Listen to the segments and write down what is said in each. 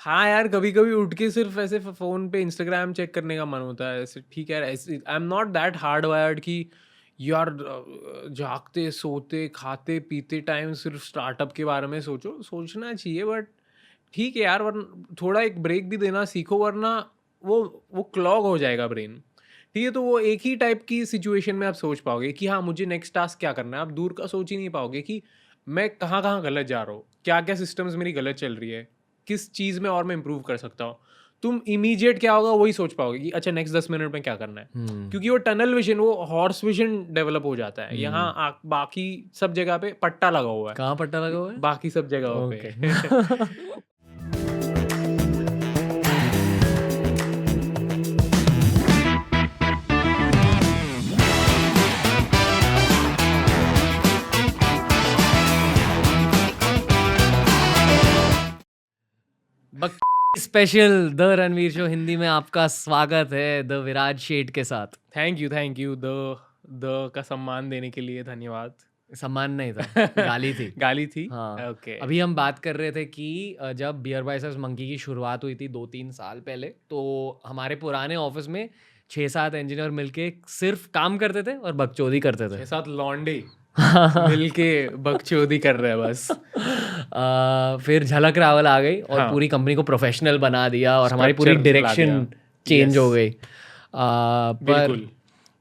हाँ यार, कभी कभी उठ के सिर्फ ऐसे फोन पे इंस्टाग्राम चेक करने का मन होता है ऐसे। ठीक है, I am not that hard wired कि यार जागते सोते खाते पीते टाइम सिर्फ स्टार्टअप के बारे में सोचो। सोचना चाहिए बट ठीक है यार, वरना थोड़ा एक ब्रेक भी देना सीखो, वरना वो क्लॉग हो जाएगा ब्रेन। ठीक है, तो वो एक ही टाइप की सिचुएशन में आप सोच पाओगे कि हाँ मुझे नेक्स्ट टास्क क्या करना है। आप दूर का सोच ही नहीं पाओगे कि मैं कहाँ कहाँ गलत जा रहा हूँ, क्या क्या सिस्टम्स मेरी गलत चल रही है, किस चीज़ में और मैं इम्प्रूव कर सकता हूँ। तुम इमीडिएट क्या होगा वही सोच पाओगे कि अच्छा नेक्स्ट 10 मिनट में क्या करना है। क्योंकि वो टनल विजन, वो हॉर्स विजन डेवलप हो जाता है। यहाँ बाकी सब जगह पे पट्टा लगा हुआ है। कहाँ पट्टा लगा हुआ है? बाकी सब जगहों पे। Special the Ranveer show Hindi में आपका स्वागत है द विराज शेठ के साथ। थैंक यू द का सम्मान देने के लिए धन्यवाद। सम्मान नहीं था, गाली थी। गाली थी। हाँ ओके। अभी हम बात कर रहे थे कि जब बियर बाइसेप्स मंकी की शुरुआत हुई थी 2-3 साल पहले, तो हमारे पुराने ऑफिस में 6-7 इंजीनियर मिलके सिर्फ काम करते थे और बकचोदी करते थे। 6-7 लौंडे मिलके बकचोदी कर रहे हैं बस। फिर झलक रावल आ गई और हाँ। पूरी कंपनी को प्रोफेशनल बना दिया और हमारी पूरी Structure ला डायरेक्शन दिया। Change Yes. हो गई। बिल्कुल।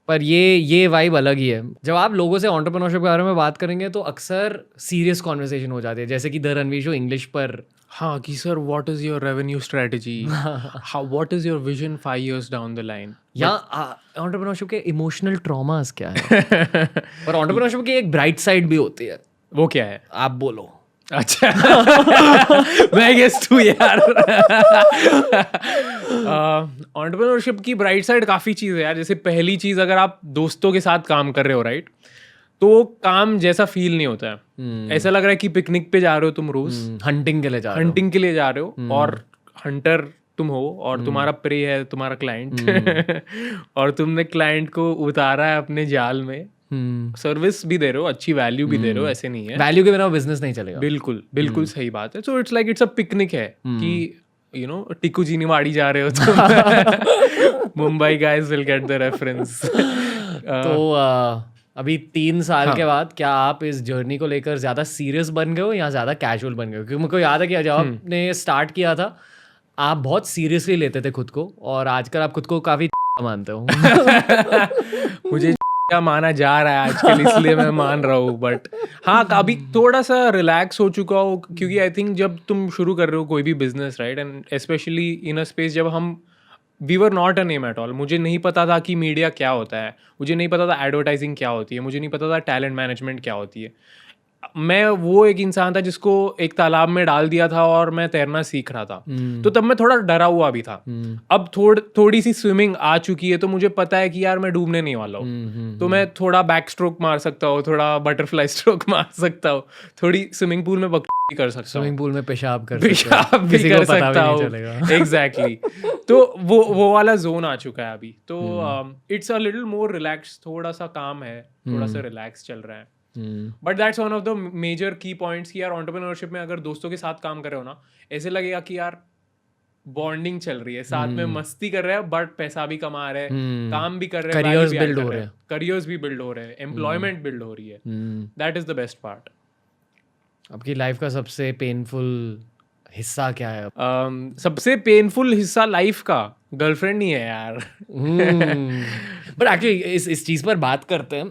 पर ये वाइब अलग ही है। जब आप लोगों से एंटरप्रेन्योरशिप के बारे में बात करेंगे तो अक्सर सीरियस कॉन्वर्सेशन हो जाती है, जैसे कि द रणवीर शो इंग्लिश पर। हाँ कि sir what is your revenue strategy, how what is your vision 5 years down the line. या एंटरप्रेन्योरशिप के इमोशनल ट्रॉमास क्या है और एंटरप्रेन्योरशिप की एक ब्राइट साइड भी होती है। वो क्या है? आप बोलो। अच्छा मैं गेस तू यार। एंटरप्रेन्योरशिप की ब्राइट साइड काफ़ी चीज़ है यार। जैसे पहली चीज़, अगर आप दोस्तों के साथ काम कर रहे हो राइट, तो वो काम जैसा फील नहीं होता है। ऐसा लग रहा है कि पिकनिक पे जा रहे हो तुम रोज, हंटिंग के लिए जा रहे हो। हंटिंग के लिए जा रहे हो और हंटर तुम हो और तुम्हारा प्रे है तुम्हारा क्लाइंट और तुमने क्लाइंट को उतारा है अपने जाल में। सर्विस भी दे रहे हो, अच्छी वैल्यू भी दे रहे हो, ऐसे नहीं है। वैल्यू के बिना बिजनेस नहीं चलेगा। बिल्कुल बिल्कुल सही बात है। So it's like it's a picnic है कि यू नो टिक्कू जीनीवाड़ी जा रहे हो तुम। Mumbai guys will get the reference. तो अभी 3 साल के बाद क्या आप इस जर्नी को लेकर ज्यादा सीरियस बन गए हो या ज्यादा कैजुअल बन गए हो? क्योंकि मुझे याद है कि जब आपने स्टार्ट किया था आप बहुत सीरियसली लेते थे खुद को, और आजकल आप खुद को काफी मानते हो। मुझे क्या माना जा रहा है आजकल, इसलिए मैं मान रहा हूँ। बट हाँ अभी थोड़ा सा रिलैक्स हो चुका हो, क्योंकि आई थिंक जब तुम शुरू कर रहे हो कोई भी business right, and specially in a space जब हम we were not a name at all. मुझे नहीं पता था कि मीडिया क्या होता है, मुझे नहीं पता था एडवर्टाइजिंग क्या होती है, मुझे नहीं पता था टैलेंट मैनेजमेंट क्या होती है। मैं वो एक इंसान था जिसको एक तालाब में डाल दिया था और मैं तैरना सीख रहा था। तो तब मैं थोड़ा डरा हुआ भी था। अब थोड़ी सी स्विमिंग आ चुकी है तो मुझे पता है कि यार मैं डूबने नहीं वाला हूँ। तो मैं थोड़ा बैक स्ट्रोक मार सकता हूँ, थोड़ा बटरफ्लाई स्ट्रोक मार सकता हूँ, थोड़ी स्विमिंग पूल में बकरी कर सकता हूँ, स्विमिंग पूल में पेशाब भी कर सकता हूँ। एग्जैक्टली। तो वो वाला जोन आ चुका है अभी। तो it's a little more relax, थोड़ा सा काम है, थोड़ा सा रिलैक्स चल रहा है। But that's one of the major key points कि यार एंटरप्रेन्योरशिप में अगर दोस्तों के साथ काम कर रहे हो ना, ऐसे लगेगा कि यार बॉन्डिंग चल रही है, साथ में मस्ती कर रहे हैं बट पैसा भी कमा रहे हैं, काम भी कर रहे हैं, करियर्स बिल्ड हो रहे हैं, करियर्स भी बिल्ड हो रहे हैं, एम्प्लॉयमेंट बिल्ड हो रही है। That is the best part. आपकी लाइफ का सबसे पेनफुल हिस्सा क्या है? सबसे पेनफुल हिस्सा लाइफ का गर्लफ्रेंड नहीं है यार। बट एक्चुअली इस चीज़ पर बात करते हैं।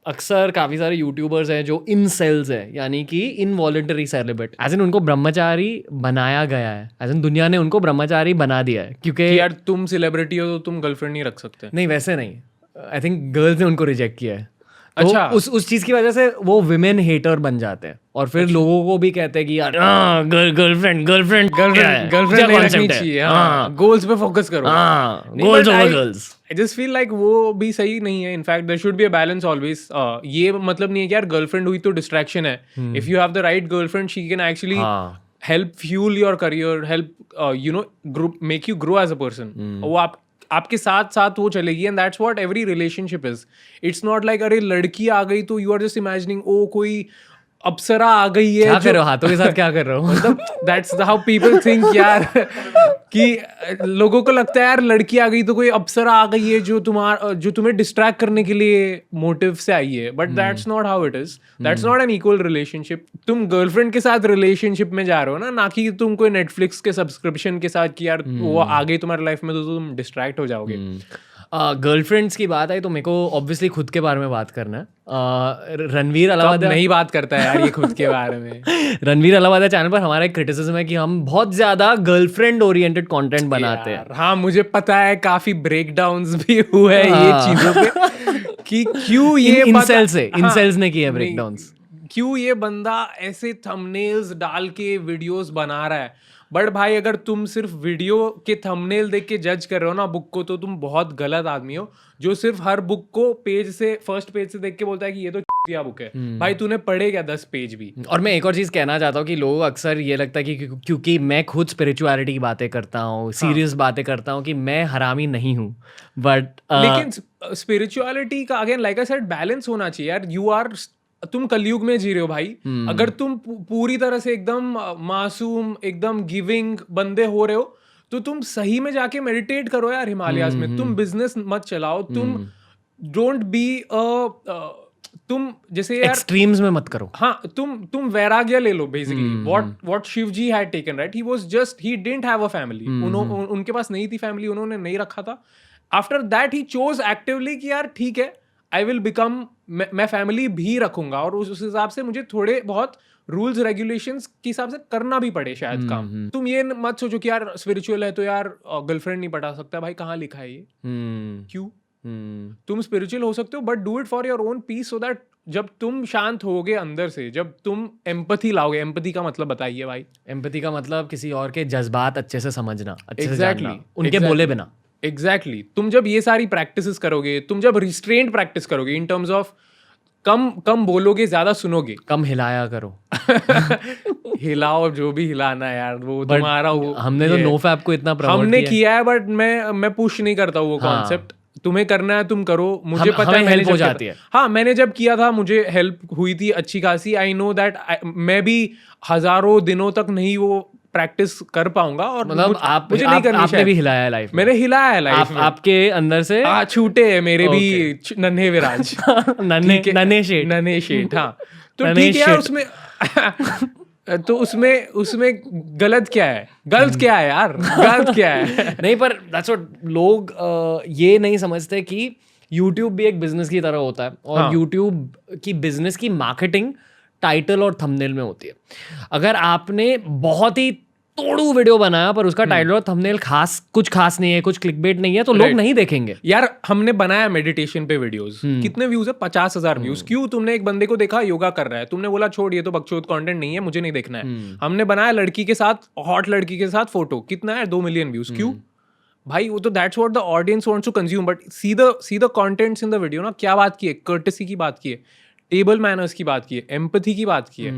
अक्सर काफ़ी सारे यूट्यूबर्स हैं जो इन सेल्स हैं, यानी कि इनवॉलंटरी सेलिब्रेट, एज इन उनको ब्रह्मचारी बनाया गया है, एज इन दुनिया ने उनको ब्रह्मचारी बना दिया है। क्योंकि यार तुम सेलिब्रिटी हो तो तुम गर्लफ्रेंड नहीं रख सकते। नहीं, वैसे नहीं, आई थिंक गर्ल्स ने उनको रिजेक्ट किया है। अच्छा। उस चीज की वजह से वो विमेन हेटर बन जाते हैं और फिर लोगों को भी कहते हैं कि यार गर्लफ्रेंड नहीं रखनी चाहिए, गोल्स पे फोकस करो। Goals over girls. I just feel like वो भी सही नहीं है। In fact there should be a balance always. ये मतलब नहीं है कि यार गर्लफ्रेंड हुई तो डिस्ट्रैक्शन है। If you have the right girlfriend she can actually help fuel your career, help you know grow, make you grow as a person. वो आपके साथ साथ वो चलेगी, and that's what every relationship is. It's not like अरे लड़की आ गई तो यू आर जस्ट इमेजिनिंग ओ कोई अप्सरा आ गई है क्या कर रहे हो हाथों के साथ, क्या कर रहे हो? मतलब दैट्स हाउ पीपल थिंक यार कि लोगों को लगता है यार लड़की आ गई तो कोई अप्सरा आ गई है जो तुम्हें डिस्ट्रैक्ट करने के लिए मोटिव से आई है, but that's not how it is. That's not an equal relationship. तुम गर्लफ्रेंड के साथ रिलेशनशिप में जा रहे हो ना कि तुम कोई नेटफ्लिक्स के सब्सक्रिप्शन के साथ कि यार वो आ गई तुम्हारी लाइफ में तो तुम डिस्ट्रैक्ट हो जाओगे. गर्लफ्रेंड्स की बात आई तो मेरे को ऑब्वियसली खुद के बारे में बात करना है. रणवीर अलावादा नहीं बात करता है यार ये खुद के बारे में. रणवीर अलावादा चैनल पर हमारा एक क्रिटिसिज्म है कि हम बहुत ज्यादा गर्लफ्रेंड ओरिएंटेड कंटेंट बनाते हैं. हाँ मुझे पता है, काफी ब्रेकडाउन्स भी हुए हैं ये चीजों पे कि क्यों ये इंसेल्स ने किया ब्रेकडाउन्स, क्यों ये बंदा ऐसे थंबनेल्स डाल के वीडियोस बना रहा है. बट भाई अगर तुम सिर्फ वीडियो के थंबनेल देख के जज कर रहे हो ना बुक को, तो तुम बहुत गलत आदमी हो जो सिर्फ हर बुक को फर्स्ट पेज से देख के बोलता है कि ये तो चूतिया बुक है. भाई तूने पढ़े क्या 10 पेज भी. और मैं एक और चीज कहना चाहता हूँ कि लोग अक्सर ये लगता है कि क्योंकि मैं खुद स्पिरिचुअलिटी की बातें करता हूँ, सीरियस बातें करता हूँ, कि मैं हरामी नहीं हूँ. बट लेकिन स्पिरिचुअलिटी का again like I said balance होना चाहिए यार. तुम कलयुग में जी रहे हो भाई. अगर तुम पूरी तरह से एकदम मासूम एकदम गिविंग बंदे हो रहे हो तो तुम सही में जाके मेडिटेट करो यार हिमालयाज में. तुम बिजनेस मत चलाओ. तुम डोंट बी तुम जैसे यार एक्सट्रीम्स में मत करो. हाँ तुम वैराग्य ले लो basically. What Shiv ji had taken, right? He didn't have a family. उनके पास नहीं थी फैमिली, उन्होंने नहीं रखा था. After that he chose actively कि यार ठीक है आई विल बिकम, मैं फैमिली भी रखूंगा और उस हिसाब से मुझे थोड़े बहुत रूल्स रेगुलेशंस के हिसाब से करना भी पड़े शायद काम. तुम ये मत सोचो कि यार स्पिरिचुअल है तो यार गर्लफ्रेंड नहीं पटा सकता. भाई कहाँ लिखा है ये? क्यों? तुम स्पिरिचुअल हो सकते हो but do it for your own peace, so that जब तुम शांत होगे अंदर से, जब तुम एम्पैथी लाओगे. एम्पैथी का मतलब बताइए भाई. एम्पैथी का मतलब किसी और के जज़्बात अच्छे से समझना, अच्छे से Exactly, जानना, उनके बोले बिना. एग्जैक्टली. तुम जब ये सारी प्रैक्टिसेस करोगे, तुम जब रिस्ट्रेंट प्रैक्टिस करोगे इन टर्म्स ऑफ कम बोलोगे, ज्यादा सुनोगे, कम हिलाया करो. हिलाओ जो भी हिलाना है यार, वो तुम्हारा. हमने तो नो फैप को इतना प्रमोट हमने किया है बट मैं पुश नहीं करता वो कॉन्सेप्ट. तुम्हें करना है तुम करो. मुझे पता है हेल्प हो जाती है. हाँ मैंने जब किया था मुझे हेल्प हुई थी अच्छी खासी. आई नो दैट मैं भी हजारों दिनों तक नहीं वो प्रैक्टिस कर पाऊंगा. और मतलब मुझे नहीं करनी. आपने भी हिलाया है लाइफ में. मैंने हिलाया है लाइफ में. आपके अंदर से छूटे हैं मेरे भी नन्हे विराज. नन्हे शेठ. हाँ तो ठीक है उसमें तो उसमें गलत क्या है? गलत क्या है यार? गलत क्या है? नहीं पर that's what लोग ये नहीं समझते कि YouTube भी एक बिजनेस की तरह होता है. और हाँ. YouTube की बिजनेस की मार्केटिंग टाइटल और थंबनेल में होती है. अगर आपने बहुत ही तोड़ू वीडियो बनाया पर उसका टाइटल और थंबनेल कुछ खास नहीं है, कुछ क्लिकबेट नहीं है, तो लोग नहीं देखेंगे. यार हमने बनाया मेडिटेशन पे वीडियोस, कितने व्यूज है? 50,000 व्यूज. क्यों? तुमने एक बंदे को देखा योगा कर रहा है, तुमने बोला छोड़ ये तो बकचोद कंटेंट नहीं है, मुझे नहीं देखना है. हमने बनाया लड़की के साथ, हॉट लड़की के साथ फोटो, कितना है? 2 मिलियन व्यूज. क्यों भाई? वो तो that's what the audience wants to consume. But see the contents in the video ना. क्या बात की है? कर्टेसी की बात की है, टेबल मैनर्स की बात की है, एम्पैथी की बात की है.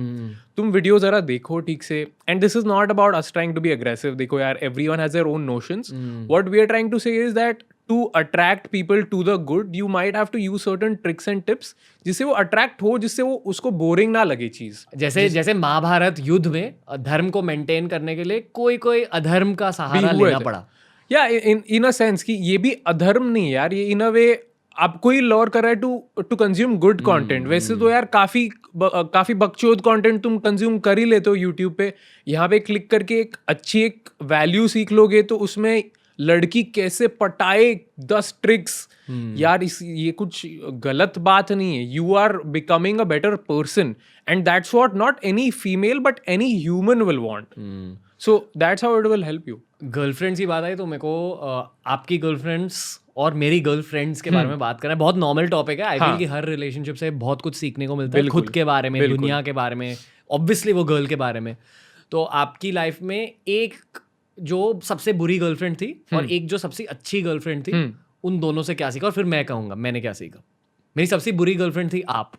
तुम वीडियो जरा देखो ठीक से. And this is not about us trying to be aggressive. देखो यार everyone has their own notions. What we are trying to say is that to attract people to the good you might have to use certain tricks and tips जिससे वो attract हो, जिससे वो उसको boring ना लगे चीज. जैसे महाभारत युद्ध में धर्म को मेंटेन करने के लिए कोई अधर्म का सहारा लेना पड़ा. या इन अ सेंस कि ये भी अधर्म नहीं यार, ये इन अ वे आपको ही लॉर कर रहा है टू कंज्यूम गुड कंटेंट. वैसे तो यार काफी बकचोद कंटेंट तुम कंज्यूम कर ही लेते हो यूट्यूब पे. यहाँ पे क्लिक करके एक वैल्यू सीख लोगे तो उसमें लड़की कैसे पटाए 10 ट्रिक्स. यार ये कुछ गलत बात नहीं है. You are becoming a better person and that's what not any female but any human will want. So that's how it will help you. Girlfriends की बात आई तो मेरे को आपकी गर्लफ्रेंड्स और मेरी गर्लफ्रेंड्स के बारे में बात करना है. बहुत नॉर्मल टॉपिक है. आई फील कि हर रिलेशनशिप से बहुत कुछ सीखने को मिलता है, खुद के बारे में, दुनिया के बारे में, ऑब्वियसली वो गर्ल के बारे में. तो आपकी लाइफ में एक जो सबसे बुरी गर्लफ्रेंड थी और एक जो सबसे अच्छी गर्लफ्रेंड थी, उन दोनों से क्या सीखा? और फिर मैं कहूँगा मैंने क्या सीखा. मेरी सबसे बुरी गर्लफ्रेंड थी आप.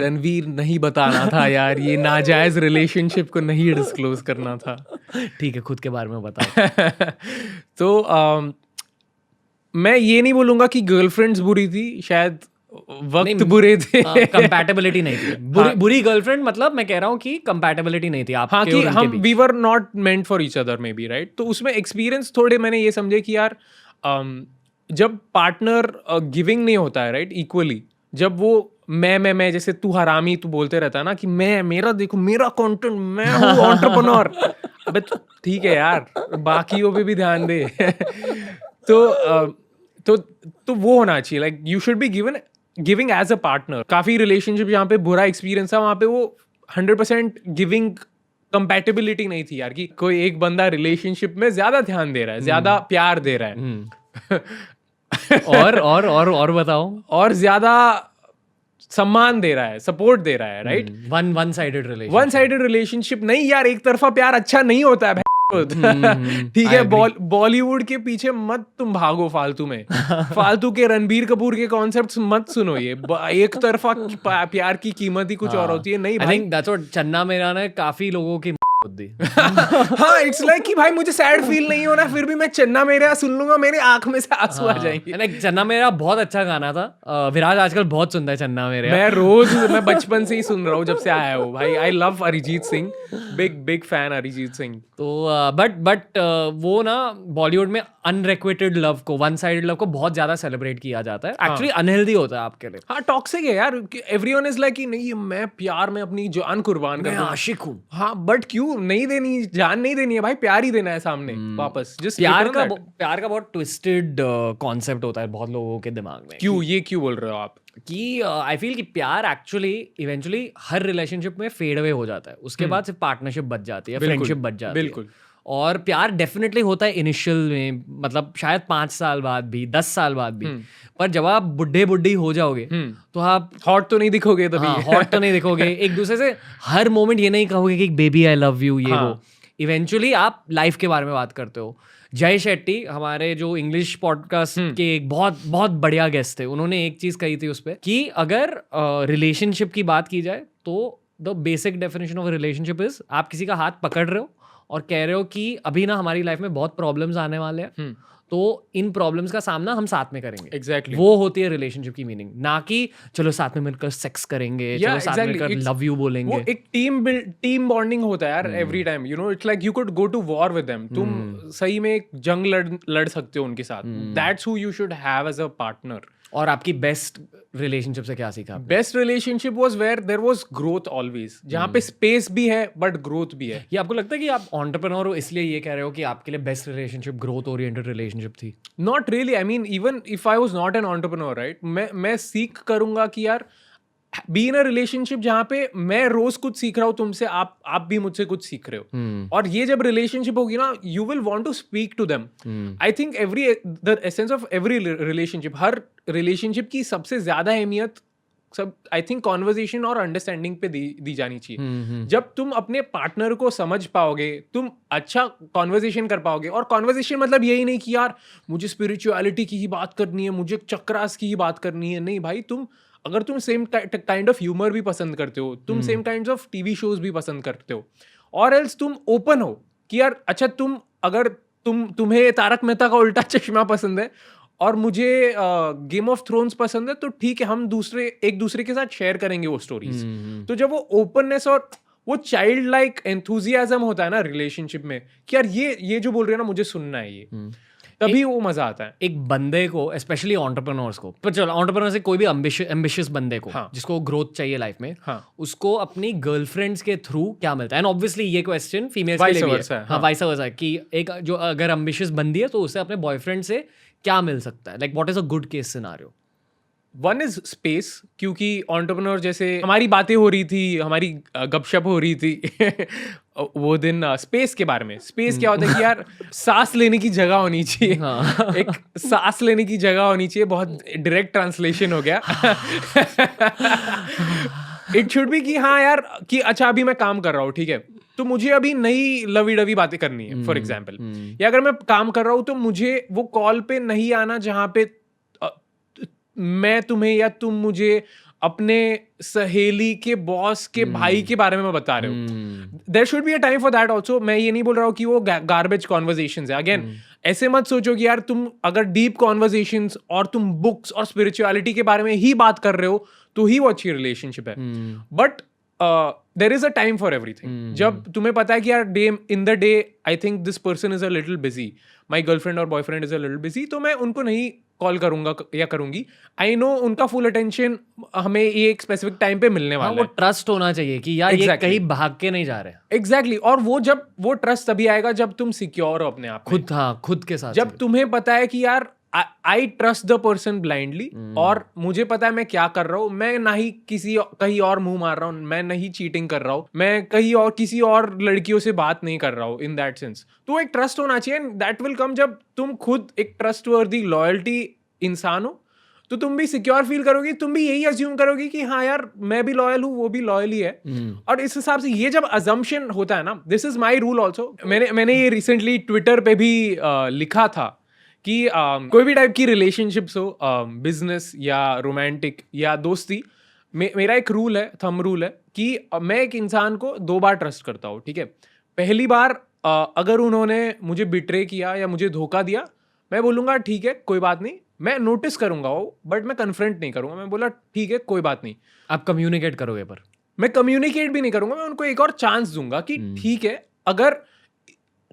रणवीर नहीं बताना था यार, ये नाजायज रिलेशनशिप को नहीं डिस्क्लोज करना था. ठीक है खुद के बारे में बताओ. तो मैं ये नहीं बोलूँगा कि गर्लफ्रेंड्स बुरी थी. शायद वक्त बुरे थे। कंपैटिबिलिटी नहीं थी, बुरी गर्लफ्रेंड, मतलब मैं कह रहा हूँ कि कंपैटिबिलिटी नहीं थी आपके हाँ, और कि उनके हम बीच। We were not meant for each other may be, right? तो उसमें एक्सपीरियंस थोड़े मैंने ये समझे कि यार जब पार्टनर गिविंग नहीं होता है, राइट, इक्वली, जब वो मैं जैसे तू हरामी तू बोलते रहता है ना कि मैं मेरा देखो मेरा कंटेंट, मैं हूँ एंटरप्रेन्योर। अबे ठीक है यार, बाकियों पे भी ध्यान दे। तो तो वो होना चाहिए, like you should be giving as a partner. काफी रिलेशनशिप जहाँ पे बुरा एक्सपीरियंस था वहाँ पे वो 100% गिविंग कंपैटिबिलिटी नहीं थी यार, कि कोई एक बंदा रिलेशनशिप में ज्यादा ध्यान दे रहा है, ज्यादा प्यार दे रहा है। और बताओ। और ज्यादा सम्मान दे रहा है, सपोर्ट दे रहा है, right? One sided one relationship. Sided relationship नहीं यार, एक तरफा प्यार अच्छा नहीं होता है। ठीक I है, agree. बॉलीवुड के पीछे मत तुम भागो फालतू में। फालतू के रणबीर कपूर के कॉन्सेप्ट्स मत सुनो। ये एक तरफा प्यार की कीमत ही कुछ और होती है। नहीं आई भाई, थिंक दैट्स व्हाट चन्ना मेरा ने काफी लोगों की बुद्धि। हाँ, इट्स लाइक कि भाई मुझे सैड फील नहीं होना, फिर भी मैं चन्ना मेरा सुन लूंगा, मेरे आंख में से आंसू आ जाएंगे। लाइक चन्ना मेरा बहुत अच्छा गाना था। विराज आजकल बहुत सुनता है चन्ना मेरे। मैं बचपन से ही सुन रहा हूँ जब से आया हूँ भाई। I love Arijit Singh, big fan Arijit Singh. तो बट वो ना बॉलीवुड में अनरिक्वेटेड लव को, वन साइडेड लव को बहुत ज्यादा सेलिब्रेट किया जाता है। एक्चुअली अनहेल्दी होता है आपके लिए। हाँ, टॉक्सिक है यार। एवरीवन इज लाइक कि नहीं, मैं प्यार में अपनी जान कुर्बान कर मैं दूंगा। आशिक हूँ। हाँ, बट क्यों नहीं देनी, जान नहीं देनी है भाई, प्यार ही देना है सामने वापस। जस्ट प्यार का बहुत ट्विस्टेड कॉन्सेप्ट होता है बहुत लोगों के दिमाग में। क्यों बोल रहे हो आप? कि आई फील कि प्यार एक्चुअली इवेंचुअली हर रिलेशनशिप में फेड अवे हो जाता है। उसके बाद सिर्फ पार्टनरशिप बच जाती है, फ्रेंडशिप बच जाती है। बिल्कुल। और प्यार डेफिनेटली होता है इनिशियल में, मतलब शायद 5 साल बाद भी, 10 साल बाद भी। पर जब आप बुढ़ी हो जाओगे तो आप हॉट तो नहीं दिखोगे तभी। हाँ, हॉट तो नहीं दिखोगे। एक दूसरे से हर मोमेंट ये नहीं कहोगे कि बेबी आई लव यू, ये वो। इवेंचुअली आप लाइफ के बारे में बात करते हो। जय शेट्टी हमारे जो इंग्लिश पॉडकास्ट के एक बहुत बहुत बढ़िया गेस्ट थे, उन्होंने एक चीज कही थी उस पर कि अगर रिलेशनशिप की बात की जाए तो the basic definition of relationship is आप किसी का हाथ पकड़ रहे हो और कह रहे हो कि अभी ना हमारी लाइफ में बहुत प्रॉब्लम्स आने वाले हैं, तो इन प्रॉब्लम्स का सामना हम साथ में करेंगे। Exactly. वो होती है रिलेशनशिप की मीनिंग, ना कि चलो साथ में मिलकर सेक्स करेंगे, चलो साथ में मिलकर लव यू बोलेंगे। वो एक टीम बॉन्डिंग होता है यार every time. You know, it's like you could go to war with them. तुम सही में एक जंग लड़ सकते हो उनके साथ। That's who you should have as a partner. और आपकी बेस्ट रिलेशनशिप से क्या सीखा? Best relationship was where there was growth always, जहाँ पे स्पेस भी है बट ग्रोथ भी है। ये आपको लगता है कि आप एंटरप्रेन्योर हो इसलिए ये कह रहे हो कि आपके लिए best relationship growth oriented relationship थी? Not really. I mean even if I was not an entrepreneur, right, मैं सीख करूंगा कि यार बी इन अ रिलेशनशिप जहाँ पे मैं रोज कुछ सीख रहा हूँ तुमसे, आप भी मुझसे कुछ सीख रहे हो। और ये जब रिलेशनशिप होगी ना, you will want to speak to them. I think the essence of every relationship, हर रिलेशनशिप की सबसे ज्यादा अहमियत आई थिंक कॉन्वर्जेशन और अंडरस्टैंडिंग पे दी जानी चाहिए। जब तुम अपने पार्टनर को समझ पाओगे, तुम अच्छा कॉन्वर्जेशन कर पाओगे। और कॉन्वर्जेशन मतलब यही नहीं कि यार मुझे स्पिरिचुअलिटी की ही बात करनी है, मुझे चक्रास की ही बात करनी है। नहीं भाई, अगर तुम सेम काइंड ऑफ ह्यूमर भी पसंद करते हो, तुम same kind of TV shows भी पसंद करते हो, और एल्स तुम ओपन हो कि यार अच्छा तुम्हें तारक मेहता का उल्टा चश्मा पसंद है और मुझे गेम ऑफ थ्रोन्स पसंद है, तो ठीक है, हम एक दूसरे के साथ शेयर करेंगे वो स्टोरीज। तो जब वो ओपननेस और वो चाइल्ड लाइक एंथुजियाज्म होता है ना रिलेशनशिप में कि यार ये जो बोल रहे हैं ना, मुझे सुनना है ये, तभी वो मजा आता है। एक बंदे को, स्पेशली एंटरप्रेन्योर्स को, पर चलो एंटरप्रेन्योर से कोई भी एम्बिशियस बंदे को, जिसको ग्रोथ चाहिए लाइफ में, उसको अपनी गर्लफ्रेंड्स के थ्रू क्या मिलता है? एंड ऑब्वियसली ये क्वेश्चन फीमेल्स के लिए भी है। हाँ, वाइस वर्सा, कि एक जो अगर एम्बिशियस बंदी है तो उसे अपने बॉयफ्रेंड से क्या मिल सकता है? Like what is a good case scenario? One is space, क्योंकि एंटरप्रेन्योर जैसे हमारी बातें हो रही थी, हमारी गपशप हो रही थी वो दिन स्पेस के बारे में। स्पेस क्या होता है कि यार सांस लेने की जगह होनी चाहिए। एक सांस लेने की जगह होनी चाहिए। बहुत डायरेक्ट ट्रांसलेशन हो गया। इट शुड बी कि हाँ यार, कि अच्छा अभी मैं काम कर रहा हूँ, ठीक है, तो मुझे अभी नई लवी डवी बातें करनी है फॉर एग्जाम्पल। या अगर मैं काम कर रहा हूँ तो मुझे वो कॉल पे नहीं आना जहाँ पे मैं तुम्हें या तुम मुझे अपने सहेली के बॉस के भाई के बारे में बता रहे हो, there should be a time for that also. मैं ये नहीं बोल रहा हूँ कि वो गार्बेज कॉन्वर्जेशंस है। अगेन ऐसे मत सोचो कि यार तुम अगर डीप कॉन्वर्जेशंस और तुम बुक्स और स्पिरिचुअलिटी के बारे में ही बात कर रहे हो तो ही वो अच्छी रिलेशनशिप है। But there is a time for everything. जब तुम्हें पता है कि यार day in the day I think this person is a little busy, my girlfriend और boyfriend is a little busy, तो मैं उनको नहीं कॉल करूंगा या करूंगी। आई नो उनका फुल अटेंशन हमें ये एक स्पेसिफिक टाइम पे मिलने हाँ, वाला वो ट्रस्ट होना चाहिए कि यार ये Exactly. कहीं भाग के नहीं जा रहे। एग्जैक्टली और वो ट्रस्ट तभी आएगा जब तुम सिक्योर हो अपने आप में। खुद के साथ जब तुम्हें पता है कि यार I trust the person blindly और मुझे पता है मैं क्या कर रहा हूँ, मैं ना ही कहीं और मुंह मार रहा हूँ, मैं नहीं चीटिंग कर रहा हूँ, मैं कहीं और किसी और लड़कियों से बात नहीं कर रहा हूँ इन दैट सेंस। तो एक ट्रस्ट होना चाहिए, दैट विल कम जब तुम खुद एक ट्रस्टवर्दी लॉयल्टी इंसान हो तो तुम भी सिक्योर फील करोगी, तुम भी यही अज्यूम करोगी कि हाँ यार मैं भी लॉयल हूँ, वो भी लॉयल ही है। और इस हिसाब से ये जब अजम्पशन होता है ना, this is my rule also. मैंने ये रिसेंटली ट्विटर पे भी लिखा था कि कोई भी टाइप की रिलेशनशिप्स हो, बिजनेस या रोमांटिक या दोस्ती, मेरा एक रूल है, थंब रूल है कि मैं एक इंसान को 2 बार ट्रस्ट करता हूँ। ठीक है, पहली बार अगर उन्होंने मुझे बिट्रे किया या मुझे धोखा दिया, मैं बोलूंगा ठीक है कोई बात नहीं, मैं नोटिस करूंगा वो, बट मैं कन्फ्रंट नहीं करूंगा। मैं बोला ठीक है कोई बात नहीं। आप कम्युनिकेट करोगे? पर मैं कम्युनिकेट भी नहीं करूंगा, मैं उनको एक और चांस दूंगा कि ठीक है, अगर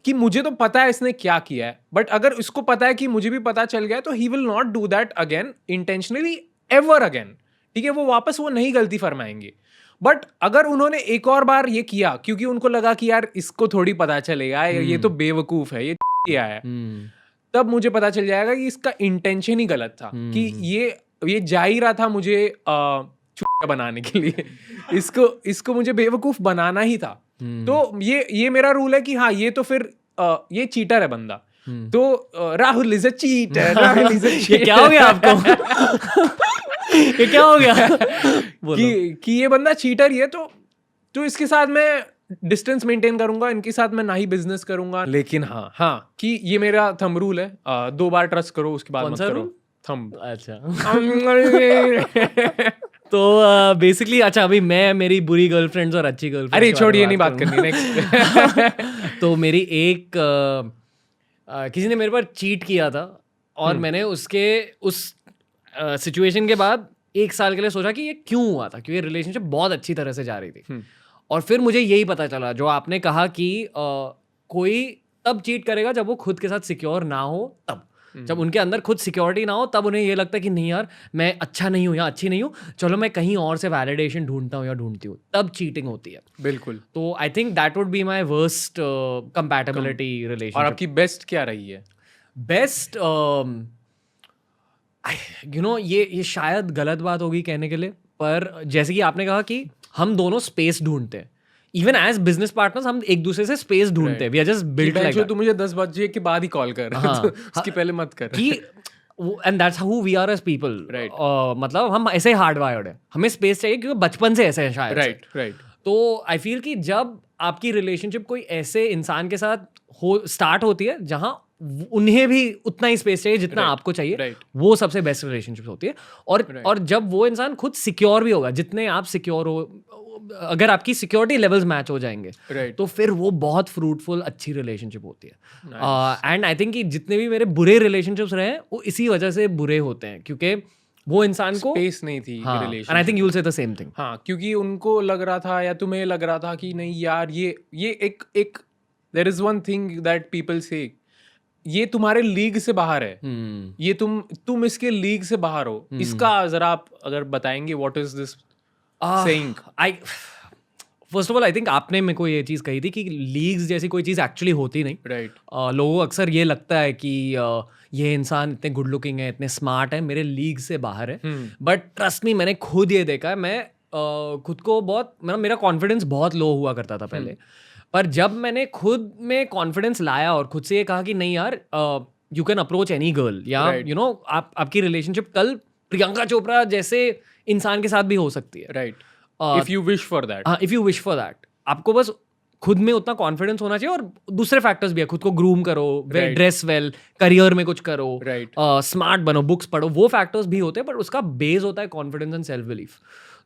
कि मुझे तो पता है इसने क्या किया है, बट अगर इसको पता है कि मुझे भी पता चल गया तो he will not do that again intentionally ever again. ठीक है, वो वापस वो नहीं गलती फरमाएंगे। बट अगर उन्होंने एक और बार ये किया क्योंकि उनको लगा कि यार इसको थोड़ी पता चलेगा, ये तो बेवकूफ है, ये किया है, तब मुझे पता चल जाएगा कि इसका इंटेंशन ही गलत था, कि ये जा ही रहा था मुझे बनाने के लिए, इसको मुझे बेवकूफ बनाना ही था। तो ये मेरा रूल है कि हाँ ये तो फिर ये चीटर है बंदा। तो Rahul is a cheater, Rahul is a cheater. ये क्या हो गया आपको? ये क्या हो गया? कि ये बंदा चीटर ही है, तो इसके साथ मैं डिस्टेंस मेंटेन करूंगा, इनके साथ मैं ना ही बिजनेस करूंगा। लेकिन हाँ कि ये मेरा थंब रूल है, 2 बार ट्रस्ट करो उसके बाद मत करो। थंब। अच्छा। तो बेसिकली अच्छा, अभी मैं मेरी बुरी गर्लफ्रेंड्स और अच्छी गर्लफ्रेंड्स, अरे छोड़िए नहीं बात करनी, नेक्स्ट। तो मेरी एक किसी ने मेरे पर चीट किया था और मैंने उसके उस सिचुएशन के बाद 1 साल के लिए सोचा कि ये क्यों हुआ था, क्योंकि रिलेशनशिप बहुत अच्छी तरह से जा रही थी। और फिर मुझे यही पता चला जो आपने कहा कि कोई तब चीट करेगा जब वो खुद के साथ सिक्योर ना हो, तब जब उनके अंदर खुद सिक्योरिटी ना हो, तब उन्हें ये लगता है कि नहीं यार मैं अच्छा नहीं हूँ या अच्छी नहीं हूँ, चलो मैं कहीं और से वैलिडेशन ढूंढता हूँ या ढूंढती हूँ, तब चीटिंग होती है। बिल्कुल। तो I think that would be my worst compatibility relationship. और आपकी बेस्ट क्या रही है? बेस्ट ये शायद गलत बात होगी कहने के लिए, पर जैसे कि आपने कहा कि हम दोनों स्पेस ढूंढते हैं, इवन एज बिजनेस पार्टनर्स हम एक दूसरे से स्पेस ढूंढते हैं। We are just built like that. तू मुझे 10 बजे के बाद ही कॉल कर, उसके पहले मत कर। कि and that's how we are as people, right? मतलब हम ऐसे हार्ड वायर्ड है, हमें स्पेस चाहिए क्योंकि बचपन से ऐसे हैं शायद। राइट। तो आई फील कि जब आपकी रिलेशनशिप कोई ऐसे इंसान के साथ स्टार्ट होती है जहां उन्हें भी उतना ही स्पेस चाहिए जितना आपको चाहिए, वो सबसे बेस्ट रिलेशनशिप होती है। और जब वो इंसान खुद सिक्योर भी होगा, जितने आप सिक्योर हो, अगर आपकी सिक्योरिटी लेवल्स मैच हो जाएंगे तो फिर वो बहुत फ्रूटफुल अच्छी रिलेशनशिप होती है। एंड आई थिंक कि जितने भी मेरे बुरे रिलेशनशिप्स रहे हैं वो इसी वजह से बुरे होते हैं, क्योंकि वो इंसान को स्पेस नहीं थी relationship. And I think you will say the same thing. हाँ, क्योंकि उनको लग रहा था या तुम्हें लग रहा था कि नहीं यार ये एक there is one thing that people से, ये तुम्हारे लीग से बाहर है, ये तुम इसके लीग से बाहर हो। इसका जरा आप अगर बताएंगे what is this saying? First of all I think आपने मेरे को ये चीज़ कही थी कि लीग्स जैसी कोई चीज़ एक्चुअली होती नहीं। राइट। लोगों को अक्सर ये लगता है कि ये इंसान इतने गुड लुकिंग है, इतने स्मार्ट है, मेरे लीग से बाहर है। बट ट्रस्ट मी, मैंने खुद ये देखा है। मैं खुद को बहुत, मेरा कॉन्फिडेंस बहुत लो हुआ करता था पहले, पर जब मैंने खुद में कॉन्फिडेंस लाया और खुद से ये कहा कि नहीं यार you can approach any girl, या यू नो आपकी रिलेशनशिप कल प्रियंका चोपड़ा जैसे इंसान के साथ भी हो सकती है। Right. If you wish for that, if you wish for that, आपको बस खुद में उतना कॉन्फिडेंस होना चाहिए, और दूसरे फैक्टर्स भी है, खुद को ग्रूम करो, Right. ड्रेस वेल, करियर में कुछ करो, Right. स्मार्ट बनो, बुक्स पढ़ो, वो फैक्टर्स भी होते हैं, बट उसका बेस होता है कॉन्फिडेंस एंड सेल्फ बिलीफ।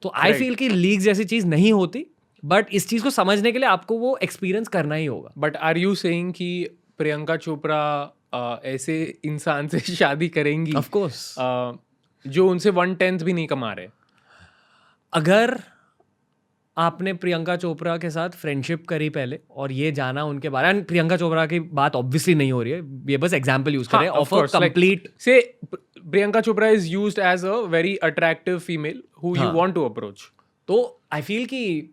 तो आई Right. फील कि लीग जैसी चीज नहीं होती, बट इस चीज को समझने के लिए आपको वो एक्सपीरियंस करना ही होगा। बट आर यू सेइंग कि प्रियंका चोपड़ा ऐसे इंसान से शादी करेंगी ऑफ कोर्स, जो उनसे 1/10 भी नहीं कमा रहे? अगर आपने प्रियंका चोपड़ा के साथ फ्रेंडशिप करी पहले और ये जाना उनके बारे में, प्रियंका चोपड़ा की बात ऑब्वियसली नहीं हो रही है, ये बस एग्जांपल यूज करें ऑफ अ कंप्लीट, से Priyanka Chopra is used as a very attractive female who you want to approach. तो आई फील कि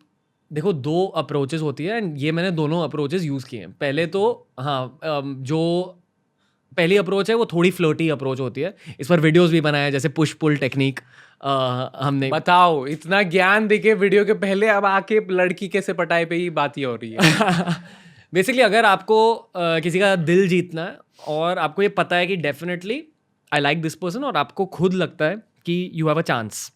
देखो, दो अप्रोचेस होती है, एंड ये मैंने दोनों अप्रोचेस यूज किए हैं। पहले तो जो पहली अप्रोच है वो थोड़ी फ्लर्टी अप्रोच होती है, इस पर वीडियोस भी बनाए हैं, जैसे पुश पुल टेक्निक हमने। बताओ, इतना ज्ञान देके वीडियो के पहले अब आके लड़की कैसे पटाए पे ही बात ही हो रही है। बेसिकली अगर आपको किसी का दिल जीतना है और आपको ये पता है कि definitely I like this person, और आपको खुद लगता है कि यू हैव अ चांस,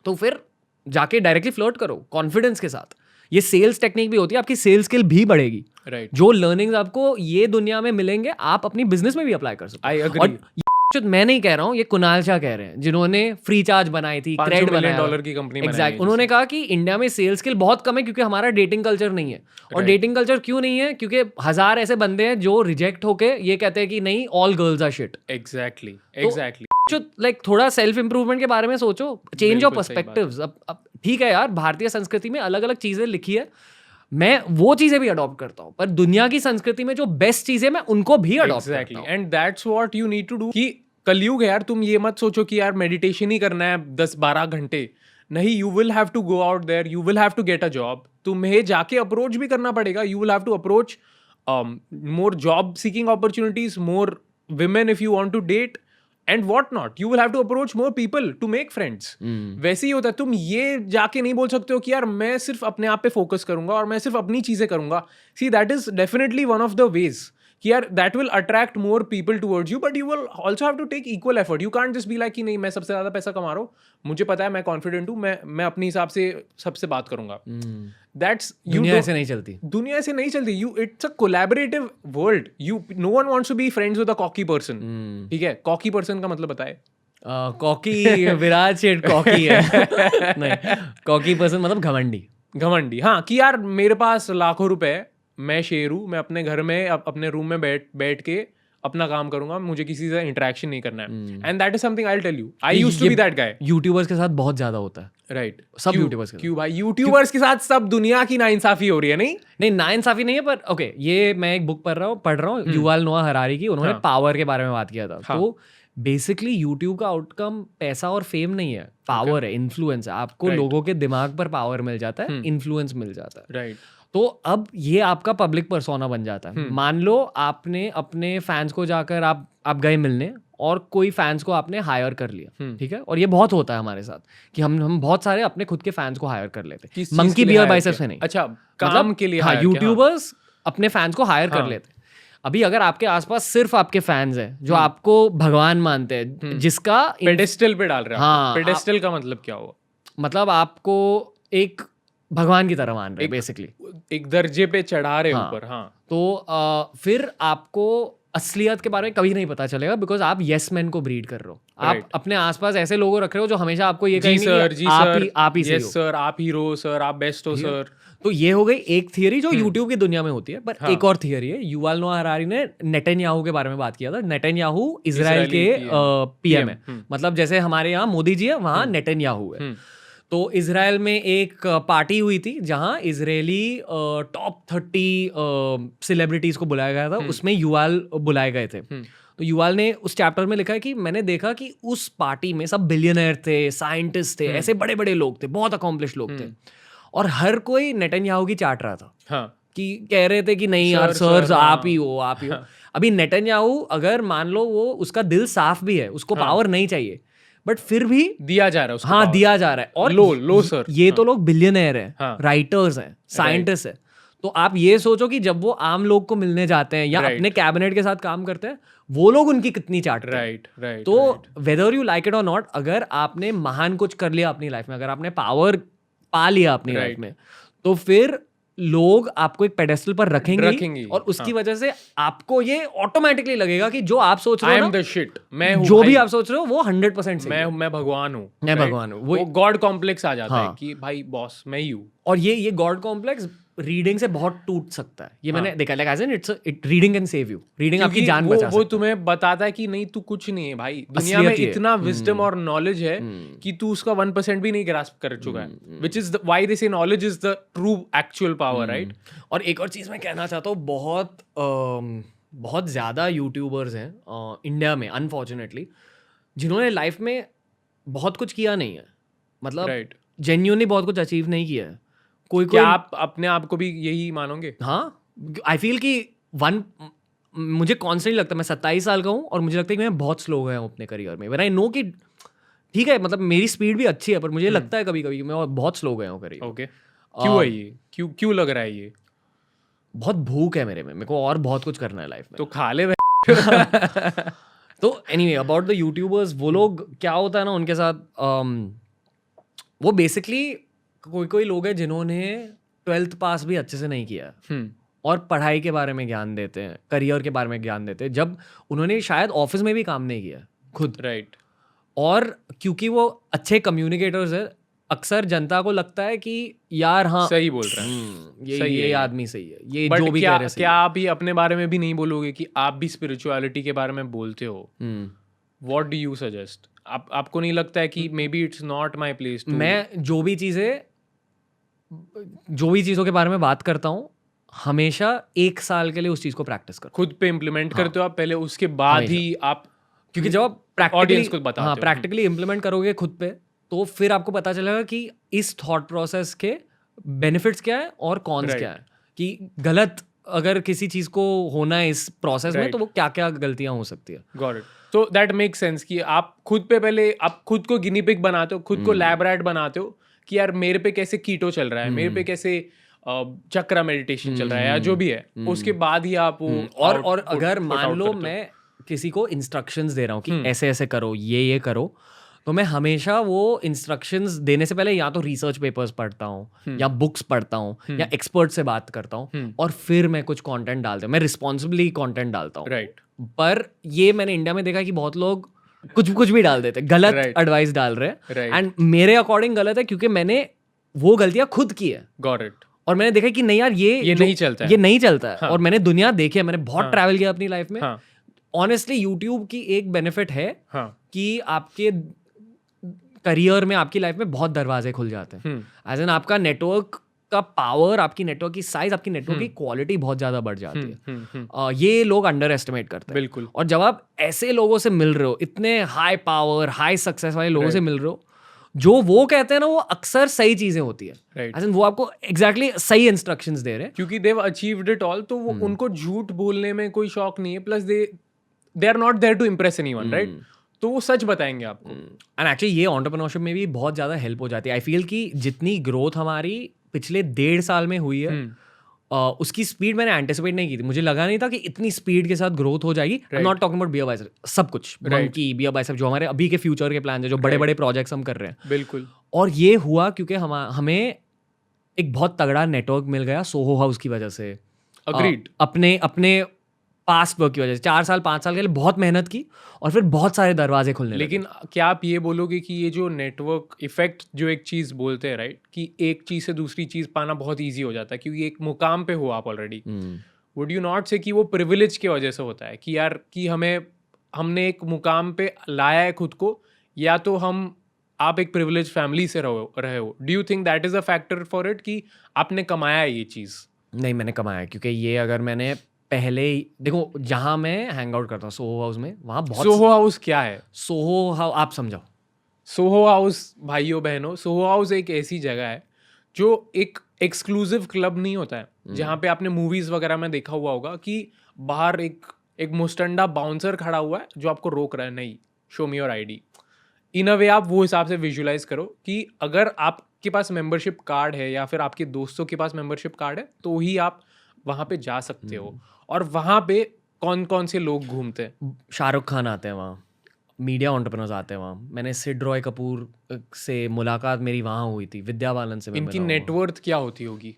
तो फिर जाके डायरेक्टली फ्लर्ट करो कॉन्फिडेंस के साथ। ये सेल्स टेक्निक भी होती है, आपकी सेल्स स्किल भी बढ़ेगी। राइट। जो लर्निंग्स आपको ये दुनिया में मिलेंगे, आप अपनी बिजनेस में भी अप्लाई कर सकते आई हो। एग्री। और मैं नहीं कह रहा हूँ, ये कुणाल शाह कह रहे हैं, जिन्होंने फ्री चार्ज बनाई थी, क्रेड बनाया, $500 की कंपनी बनाई एग्जैक्ट। है उन्होंने कहा कि इंडिया में सेल्स स्किल बहुत कम है क्योंकि हमारा डेटिंग कल्चर नहीं है। और डेटिंग कल्चर क्यों नहीं है? क्योंकि 1000 ऐसे बंदे हैं जो रिजेक्ट होके ये कहते हैं कि नहीं, all girls are shit. Exactly. Like थोड़ा सेल्फ इंप्रूवमेंट के बारे में सोचो, चेंज योर बिल्कुल सही बात। पर्सपेक्टिव्स। अब ठीक है यार, भारतीय संस्कृति में अलग अलग चीजें लिखी है, मैं वो चीजें भी अडॉप्ट करता हूँ, पर दुनिया की संस्कृति में जो बेस्ट चीजें मैं उनको भी अडॉप्ट करता हूँ। And that's what you need to do. कि कलयुग है यार, तुम ये मत सोचो कि यार मेडिटेशन ही करना है 10-12 घंटे। नहीं, you will have to go out there, you will have to get a job. तुम्हें जाके अप्रोच भी करना पड़ेगा। You will have to approach more job seeking opportunities, more women if you want to date and what not. You will have to approach more people to make friends. वैसे ही होता है। तुम ये जाके नहीं बोल सकते हो कि यार मैं सिर्फ अपने आप पे फोकस करूंगा और मैं सिर्फ अपनी चीजें करूंगा। See, that is definitely one of the ways कि यार that will attract more people towards you, but you will also have to take equal effort. You can't just be like कि नहीं, मैं सबसे ज्यादा पैसा कमा रहा हूँ, मुझे पता है, मैं कॉन्फिडेंट हूँ, मैं अपने हिसाब से सबसे बात करूंगा। That's दुनिया ऐसे नहीं चलती। दुनिया ऐसे नहीं चलती। It's a collaborative world. No one wants to be friends with a cocky person. ठीक है, cocky person का मतलब बताए। कॉकी विराट शेठ कॉकी है। नहीं, कॉकी पर्सन मतलब घमंडी। घमंडी, हाँ, कि यार मेरे पास लाखों रुपए है, मैं शेर हूँ, मैं अपने घर में अपने रूम में बैठ के अपना काम करूंगा, मुझे किसी से इंटरेक्शन नहीं करना है। And that is something I will tell you, I used to be that guy. YouTubers के साथ बहुत ज्यादा होता है। राइट। सब यूट्यूबर्स के साथ। क्यों भाई? यूट्यूबर्स के साथ सब दुनिया की नाइंसाफी हो रही है। नहीं, नाइंसाफी नहीं है, पर ओके, ये मैं एक बुक पढ़ रहा हूँ युval नोआ हरारी की। उन्होंने पावर के बारे में बात किया था। तो बेसिकली यूट्यूब का आउटकम पैसा और फेम नहीं है, पावर है, इन्फ्लुएंस है। आपको लोगों के दिमाग पर पावर मिल जाता है, इन्फ्लुएंस मिल जाता है। राइट। तो अब ये आपका पब्लिक पर्सोना बन जाता है। मान लो आपने अपने फैंस को जाकर आप गए मिलने और कोई फैंस को आपने हायर कर लिया, ठीक है, और ये बहुत होता है हमारे साथ कि हम बहुत सारे अपने खुद के फैंस को हायर कर लेते हैं, मंकी बियर बाइसेप्स से नहीं। अच्छा, काम के लिए हाँ, यूट्यूबर्स अपने फैंस को हायर कर लेते हैं। अभी अगर आपके आसपास सिर्फ आपके फैंस हैं जो आपको भगवान मानते हैं, जिसका पेडेस्टल पे डाल रहे हैं। हाँ, पेडेस्टल का मतलब क्या हुआ? मतलब आपको एक भगवान की तरह मान रहे हैं, बेसिकली एक दर्जे पे चढ़ा रहे ऊपर। हाँ, तो फिर आपको असलियत के बारे में कभी नहीं पता चलेगा, बिकॉज आप येस मैन को ब्रीड कर रहे हो। आप अपने आसपास ऐसे लोगों रख रहे हो जो हमेशा आपको ये कहेंगे कि आप ही सही हो, सर, आप हीरो, सर आप बेस्ट हो, सर। तो ये हो गई एक थियरी जो यूट्यूब की दुनिया में होती है। पर एक और थियरी है, युval नोआ हरारी ने नेतन्याहू के बारे में बात किया था। नेतन्याहू इजराइल के पीएम है, मतलब जैसे हमारे यहाँ मोदी जी है, वहाँ नेतन्याहू है। तो इजराइल में एक पार्टी हुई थी जहां इजरायली टॉप 30 सेलिब्रिटीज को बुलाया गया था, उसमें युval बुलाए गए थे। तो युval ने उस चैप्टर में लिखा है कि मैंने देखा कि उस पार्टी में सब बिलियनर थे, साइंटिस्ट थे, ऐसे बड़े बड़े लोग थे, बहुत अकॉम्प्लिश लोग थे, और हर कोई नेतन्याहू की चाट रहा था। हाँ। कि कह रहे थे कि नहीं यार सर, आप ही हो, आप ही हो। अभी नेतन्याहू अगर मान लो वो उसका दिल साफ भी है, उसको पावर नहीं चाहिए, बट फिर भी दिया जा रहा है उसको। हाँ, दिया जा रहा है। और लो सर, ये तो लोग बिलियनर हैं, राइटर्स हैं, साइंटिस्ट हैं। तो आप ये सोचो कि जब वो आम लोग को मिलने जाते हैं या अपने कैबिनेट के साथ काम करते हैं, वो लोग उनकी कितनी चाटते हैं। राइट। तो वेदर यू लाइक इट और नॉट, अगर आपने महान कुछ कर लिया अपनी लाइफ में, अगर आपने पावर पा लिया अपनी लाइफ में, तो फिर लोग आपको एक पेडेस्टल पर रखेंगे रखेंगे, और उसकी वजह से आपको ये ऑटोमेटिकली लगेगा कि जो आप सोच रहे आई हो एम ना, द शिट, मैं हूँ जो भी भाई, आप सोच रहे हो वो 100% सही है। मैं भगवान हूँ, मैं right? भगवान हूँ, वो गॉड कॉम्प्लेक्स आ जाता है हाँ। कि भाई बॉस मैं ही हूँ। और ये गॉड कॉम्प्लेक्स रीडिंग से बहुत टूट सकता है, ये मैंने देखा, like as an it reading can save you, reading आपकी क्योंकि जान वो बचा वो सकता है। तुम्हें बताता है कि नहीं तू कुछ नहीं है भाई, दुनिया में असलियत ये है। इतना विजडम और नॉलेज है कि तू उसका 1% भी नहीं ग्रास्प कर चुका है, विच इज व्हाई दे से knowledge is the true actual power, right? और एक और चीज़ मैं कहना चाहता हूँ, बहुत ज़्यादा यूट्यूबर्स हैं इंडिया में अनफॉर्चुनेटली, जिन्होंने लाइफ में बहुत कुछ किया नहीं है, मतलब राइट। जेन्युइनली बहुत कुछ अचीव नहीं किया है। कोई क्या आप अपने आप को भी यही मानोगे? हाँ, आई फील कि मुझे कॉन्स्टेंटली लगता है, मैं 27 साल का हूँ और मुझे लगता है कि मैं बहुत स्लो गया हूँ अपने करियर में। व्हेन आई नो कि ठीक है, मतलब मेरी स्पीड भी अच्छी है, पर मुझे लगता है कभी कभी कि मैं बहुत स्लो गया हूँ करियर में। ओके, क्यों है ये? क्यों लग रहा है ये? बहुत भूख है मेरे को और बहुत कुछ करना है लाइफ में। तो खा ले तो एनीवे अबाउट द यूट्यूबर्स, वो लोग क्या होता है ना उनके साथ, वो बेसिकली कोई लोग हैं जिन्होंने 12th पास भी अच्छे से नहीं किया है और पढ़ाई के बारे में ज्ञान देते हैं, करियर के बारे में ज्ञान देते हैं, जब उन्होंने शायद ऑफिस में भी काम नहीं किया खुद। राइट। और क्योंकि वो अच्छे कम्युनिकेटर्स है, अक्सर जनता को लगता है कि यार हाँ सही बोल रहा है, ये आदमी सही है, ये बट जो भी कह रहे हैं क्या आप ही अपने बारे में भी नहीं बोलोगे कि आप भी स्पिरिचुअलिटी के बारे में बोलते हो? What do you suggest? आपको नहीं लगता है कि may be it's not my place? मैं जो भी चीज़ों के बारे में बात करता हूँ, हमेशा 1 साल के लिए उस चीज़ को प्रैक्टिस कर, खुद पे इम्प्लीमेंट करते हो आप पहले, उसके बाद ही आप, क्योंकि जब आप ऑडियंस को बताते हो। प्रैक्टिकली इम्प्लीमेंट करोगे खुद पे, तो फिर आपको पता चलेगा कि इस थॉट प्रोसेस के बेनिफिट्स क्या है और कॉन्स क्या है, कि गलत अगर किसी चीज़ को होना है इस प्रोसेस में, तो वो क्या क्या गलतियां हो सकती है। Got it. तो दैट मेक सेंस कि आप खुद पे पहले आप खुद को गिनी पिग बनाते हो, खुद को लैब रैट बनाते हो कि यार मेरे पे कैसे कीटो चल रहा है, मेरे पे कैसे चक्रा मेडिटेशन चल रहा है या जो भी है, उसके बाद ही आप वो और अगर मान लो मैं किसी को इंस्ट्रक्शंस दे रहा हूँ कि ऐसे ऐसे करो, ये करो, तो मैं हमेशा वो इंस्ट्रक्शंस देने से पहले या तो रिसर्च पेपर्स पढ़ता हूँ या बुक्स पढ़ता हूँ या एक्सपर्ट से बात करता हूँ और फिर मैं कुछ कंटेंट डालता हूँ। मैं रिस्पॉन्सिबली कंटेंट डालता हूँ। राइट। पर ये मैंने इंडिया में देखा कि बहुत लोग कुछ भी डाल देते, गलत एडवाइस डाल रहे हैं, एंड मेरे अकॉर्डिंग गलत है, क्योंकि मैंने वो गलतियां खुद की है। Got it. और मैंने देखा कि नहीं यार ये नहीं चलता है, ये नहीं चलता है। और मैंने दुनिया देखी है, मैंने बहुत ट्रैवल किया अपनी लाइफ में। ऑनेस्टली यूट्यूब की एक बेनिफिट है कि आपके करियर में, आपकी लाइफ में बहुत दरवाजे खुल जाते हैं। एज एन आपका नेटवर्क का पावर, आपकी नेटवर्क की साइज, आपकी नेटवर्क की क्वालिटी बहुत ज्यादा बढ़ जाती है। ये लोग अंडर एस्टिमेट करते हैं। बिल्कुल। और जब आप ऐसे लोगों से मिल रहे हो, इतने हाई पावर हाई सक्सेस वाले लोगों से मिल रहे हो, जो वो कहते हैं ना वो अक्सर सही चीजें होती है। राइट। वो आपको एग्जैक्टली सही इंस्ट्रक्शंस दे रहे हैं, क्योंकि देव अचीव्ड इट ऑल, तो वो उनको झूठ बोलने में कोई शौक नहीं है, plus they are not there to impress anyone, right? तो वो सच बताएंगे आपको। एंड एक्चुअली ये एंटरप्रेन्योरशिप में भी बहुत ज़्यादा हेल्प हो जाती है। आई फील कि जितनी ग्रोथ हमारी पिछले 1.5 साल में हुई है, उसकी स्पीड मैंने एंटिसिपेट नहीं की थी। मुझे लगा नहीं था कि इतनी स्पीड के साथ ग्रोथ हो जाएगी। I am not talking about bear bicep, सब कुछ, मंकी, बियर बाइसेप, जो हमारे अभी के फ्यूचर के प्लान है, जो बड़े बड़े प्रोजेक्ट्स हम कर रहे हैं। बिल्कुल। और ये हुआ क्योंकि हमें एक बहुत तगड़ा नेटवर्क मिल गया सोहो हाउस की वजह से। अग्रीड। अपने पास्ट वर्क की वजह से 4 साल 5 साल के लिए बहुत मेहनत की और फिर बहुत सारे दरवाजे खुलने लगे। लेकिन क्या आप ये बोलोगे कि ये जो नेटवर्क इफेक्ट जो एक चीज़ बोलते हैं, राइट, कि एक चीज़ से दूसरी चीज़ पाना बहुत ईजी हो जाता है क्योंकि एक मुकाम पे हो आप ऑलरेडी, वुड यू नॉट से कि वो प्रिविलेज की वजह से होता है कि यार कि हमने एक मुकाम पे लाया है खुद को, या तो आप एक प्रिविलेज फैमिली से रहे हो? Do you think that is a factor for it कि आपने कमाया है ये चीज़? नहीं, मैंने कमाया, क्योंकि ये अगर मैंने पहले ही देखो, जहाँ मैं हैंग आउट करता हूँ सोहो हाउस में, वहाँ बहुत। सोहो हाउस क्या है? सोहो हाउस आप समझाओ। सोहो हाउस भाइयों बहनों, सोहो हाउस एक ऐसी जगह है जो एक एक्सक्लूसिव क्लब नहीं होता है, जहाँ पे आपने मूवीज वगैरह में देखा हुआ होगा कि बाहर एक मुस्टंडा बाउंसर खड़ा हुआ है जो आपको रोक रहा है, नहीं, शो मी योर आईडी। इन अ वे आप वो हिसाब से विजुलाइज करो कि अगर आपके पास मेंबरशिप कार्ड है या फिर आपके दोस्तों के पास मेंबरशिप कार्ड है तो ही आप वहाँ पे जा सकते हो। और वहाँ पे कौन कौन से लोग घूमते हैं? शाहरुख खान आते हैं वहाँ, मीडिया एंटरप्रेन्योर्स आते हैं वहाँ। मैंने सिड रॉय कपूर से मुलाकात मेरी वहाँ हुई थी, विद्या बालन से मैं इनकी मिला हूँ। नेटवर्थ क्या होती होगी?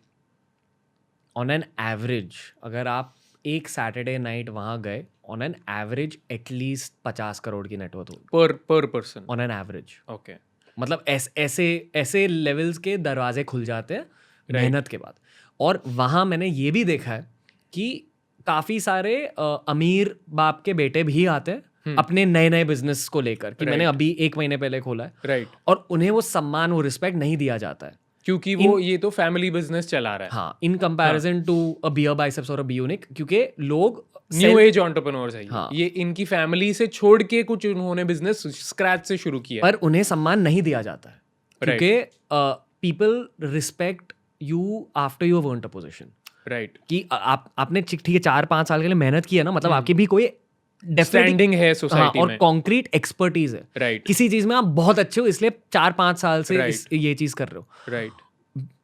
ऑन एन एवरेज अगर आप एक सैटरडे नाइट वहाँ गए, on an average at least 50 crore की नेटवर्थ होगी पर person. On an average. Okay. मतलब ऐसे लेवल्स के दरवाजे खुल जाते हैं मेहनत के बाद. और वहाँ मैंने ये भी देखा है कि काफ़ी सारे अमीर बाप के बेटे भी आते हैं अपने नए नए बिजनेस को लेकर कि मैंने अभी 1 महीने पहले खोला है. राइट. और उन्हें वो सम्मान, वो रिस्पेक्ट नहीं दिया जाता है क्योंकि वो ये तो फैमिली बिजनेस चला रहा है. हाँ, in comparison to a bear biceps और अ बियूनिक, क्योंकि लोग न्यू एज एंटरप्रेन्योर्स है ये. हाँ. ये इनकी फैमिली से छोड़ के कुछ उन्होंने बिजनेस स्क्रैच से शुरू किया. पर उन्हें सम्मान नहीं दिया जाता है क्योंकि people respect you after you have earned a position. Right. कि आपने ठीक है 4-5 साल के लिए मेहनत की है ना, मतलब आपकी भी कोई स्टैंडिंग है सोसाइटी और में. कॉन्क्रीट एक्सपर्टीज है. राइट. किसी चीज में आप बहुत अच्छे हो इसलिए 4-5 साल से ये चीज कर रहे हो. राइट.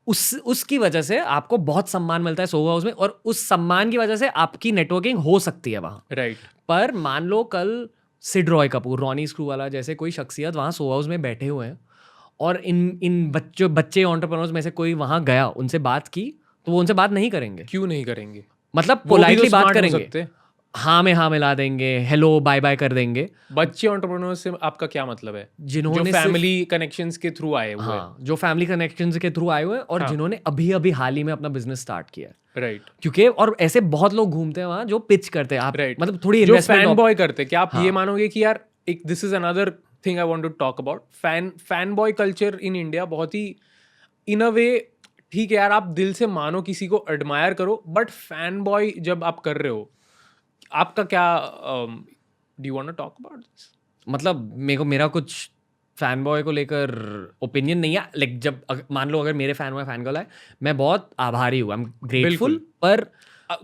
उसकी वजह से आपको बहुत सम्मान मिलता है सोहो हाउस में, और उस सम्मान की वजह से आपकी नेटवर्किंग हो सकती है वहाँ. राइट. पर मान लो कल सिड रॉय कपूर, रॉनी स्क्रूवाला जैसे कोई शख्सियत वहाँ सोहो हाउस में बैठे हुए हैं और इन बच्चे एंटरप्रेन्योर्स में से कोई वहाँ गया, उनसे बात की, तो वो उनसे बात नहीं करेंगे. क्यों नहीं करेंगे? मतलब वो भी तो पोलाइटली बात smart हो करेंगे, सकते. हाँ में हाँ मिला देंगे, हेलो बाय बाय कर देंगे. बच्चे एंटरप्रेन्योर्स से आपका क्या मतलब है? जिन्होंने जो फैमिली कनेक्शंस के थ्रू आए हुए. हाँ, जो फैमिली कनेक्शंस के थ्रू आए हुए हैं और जिन्होंने अभी अभी हाल ही में अपना बिजनेस स्टार्ट किया है. राइट. क्योंकि और ऐसे बहुत लोग घूमते हैं वहाँ जो पिच करते हैं. आप Right. मतलब थोड़ी जो इन्वेस्टमेंट फैन बॉय करते हैं, क्या आप ये मानोगे कि यार एक this is another thing I want to talk about, fan boy culture in India. बहुत ही इन अ वे ठीक है यार, आप दिल से मानो, किसी को एडमायर करो, बट फैन बॉय जब आप कर रहे हो, आपका क्या do you want to talk about this? मतलब मेरा कुछ फैन बॉय को लेकर ओपिनियन नहीं है. लाइक जब मान लो अगर मेरे फैन बॉय फैन गर्ल है, मैं बहुत आभारी हूँ, आई एम ग्रेटफुल. पर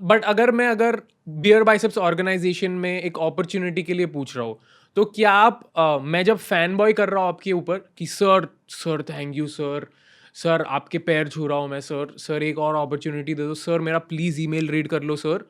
बट अगर बियर बाइसेप्स ऑर्गेनाइजेशन में एक अपॉर्चुनिटी के लिए पूछ रहा हूँ, तो क्या आप मैं जब फैन बॉय कर रहा हूँ आपके ऊपर कि सर थैंक यू सर आपके पैर छू रहा हूँ मैं, सर एक और अपॉर्चुनिटी दे दो सर, मेरा प्लीज ईमेल रीड कर लो सर,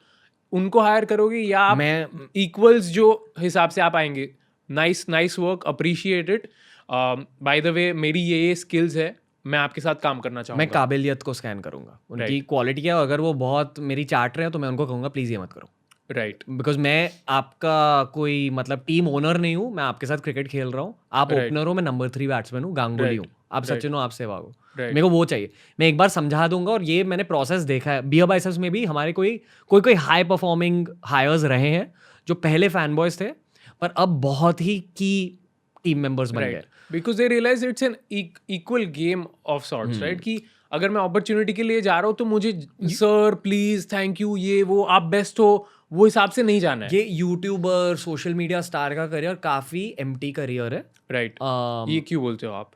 उनको हायर करोगे या आप इक्वल्स जो हिसाब से आप आएंगे? Nice work, appreciate it, by the way मेरी ये स्किल्स है, मैं आपके साथ काम करना चाहूँगा. मैं काबिलियत को स्कैन करूंगा, उनकी क्वालिटी क्या है. अगर वो बहुत मेरी चाट रहे हैं तो मैं उनको कहूँगा प्लीज़ ये मत करो. राइट. बिकॉज मैं आपका कोई मतलब टीम ओनर नहीं हूँ, मैं आपके साथ क्रिकेट खेल रहा हूँ. आप ओपनर हो, मैं नंबर 3 बैट्समैन हूँ, गांगुली हूँ, आप सचिन हो, आप सहवाग हो. मेरे को वो चाहिए, मैं एक बार समझा दूंगा. और ये मैंने प्रोसेस देखा है. बियर बाइसेप्स में भी हमारे कोई हाई परफॉर्मिंग हायर्स रहे हैं जो पहले फैन बॉयज थे पर अब बहुत ही की टीम मेंबर्स बन गए. Because they realise it's an equal game of sorts, right? कि अगर मैं अपॉर्चुनिटी के लिए जा रहा हूँ तो मुझे सर प्लीज थैंक यू, ये वो, आप बेस्ट हो, वो हिसाब से नहीं जाना है. ये यूट्यूबर सोशल मीडिया स्टार का करियर काफी एम्प्टी करियर है. राइट. ये क्यों बोलते हो आप?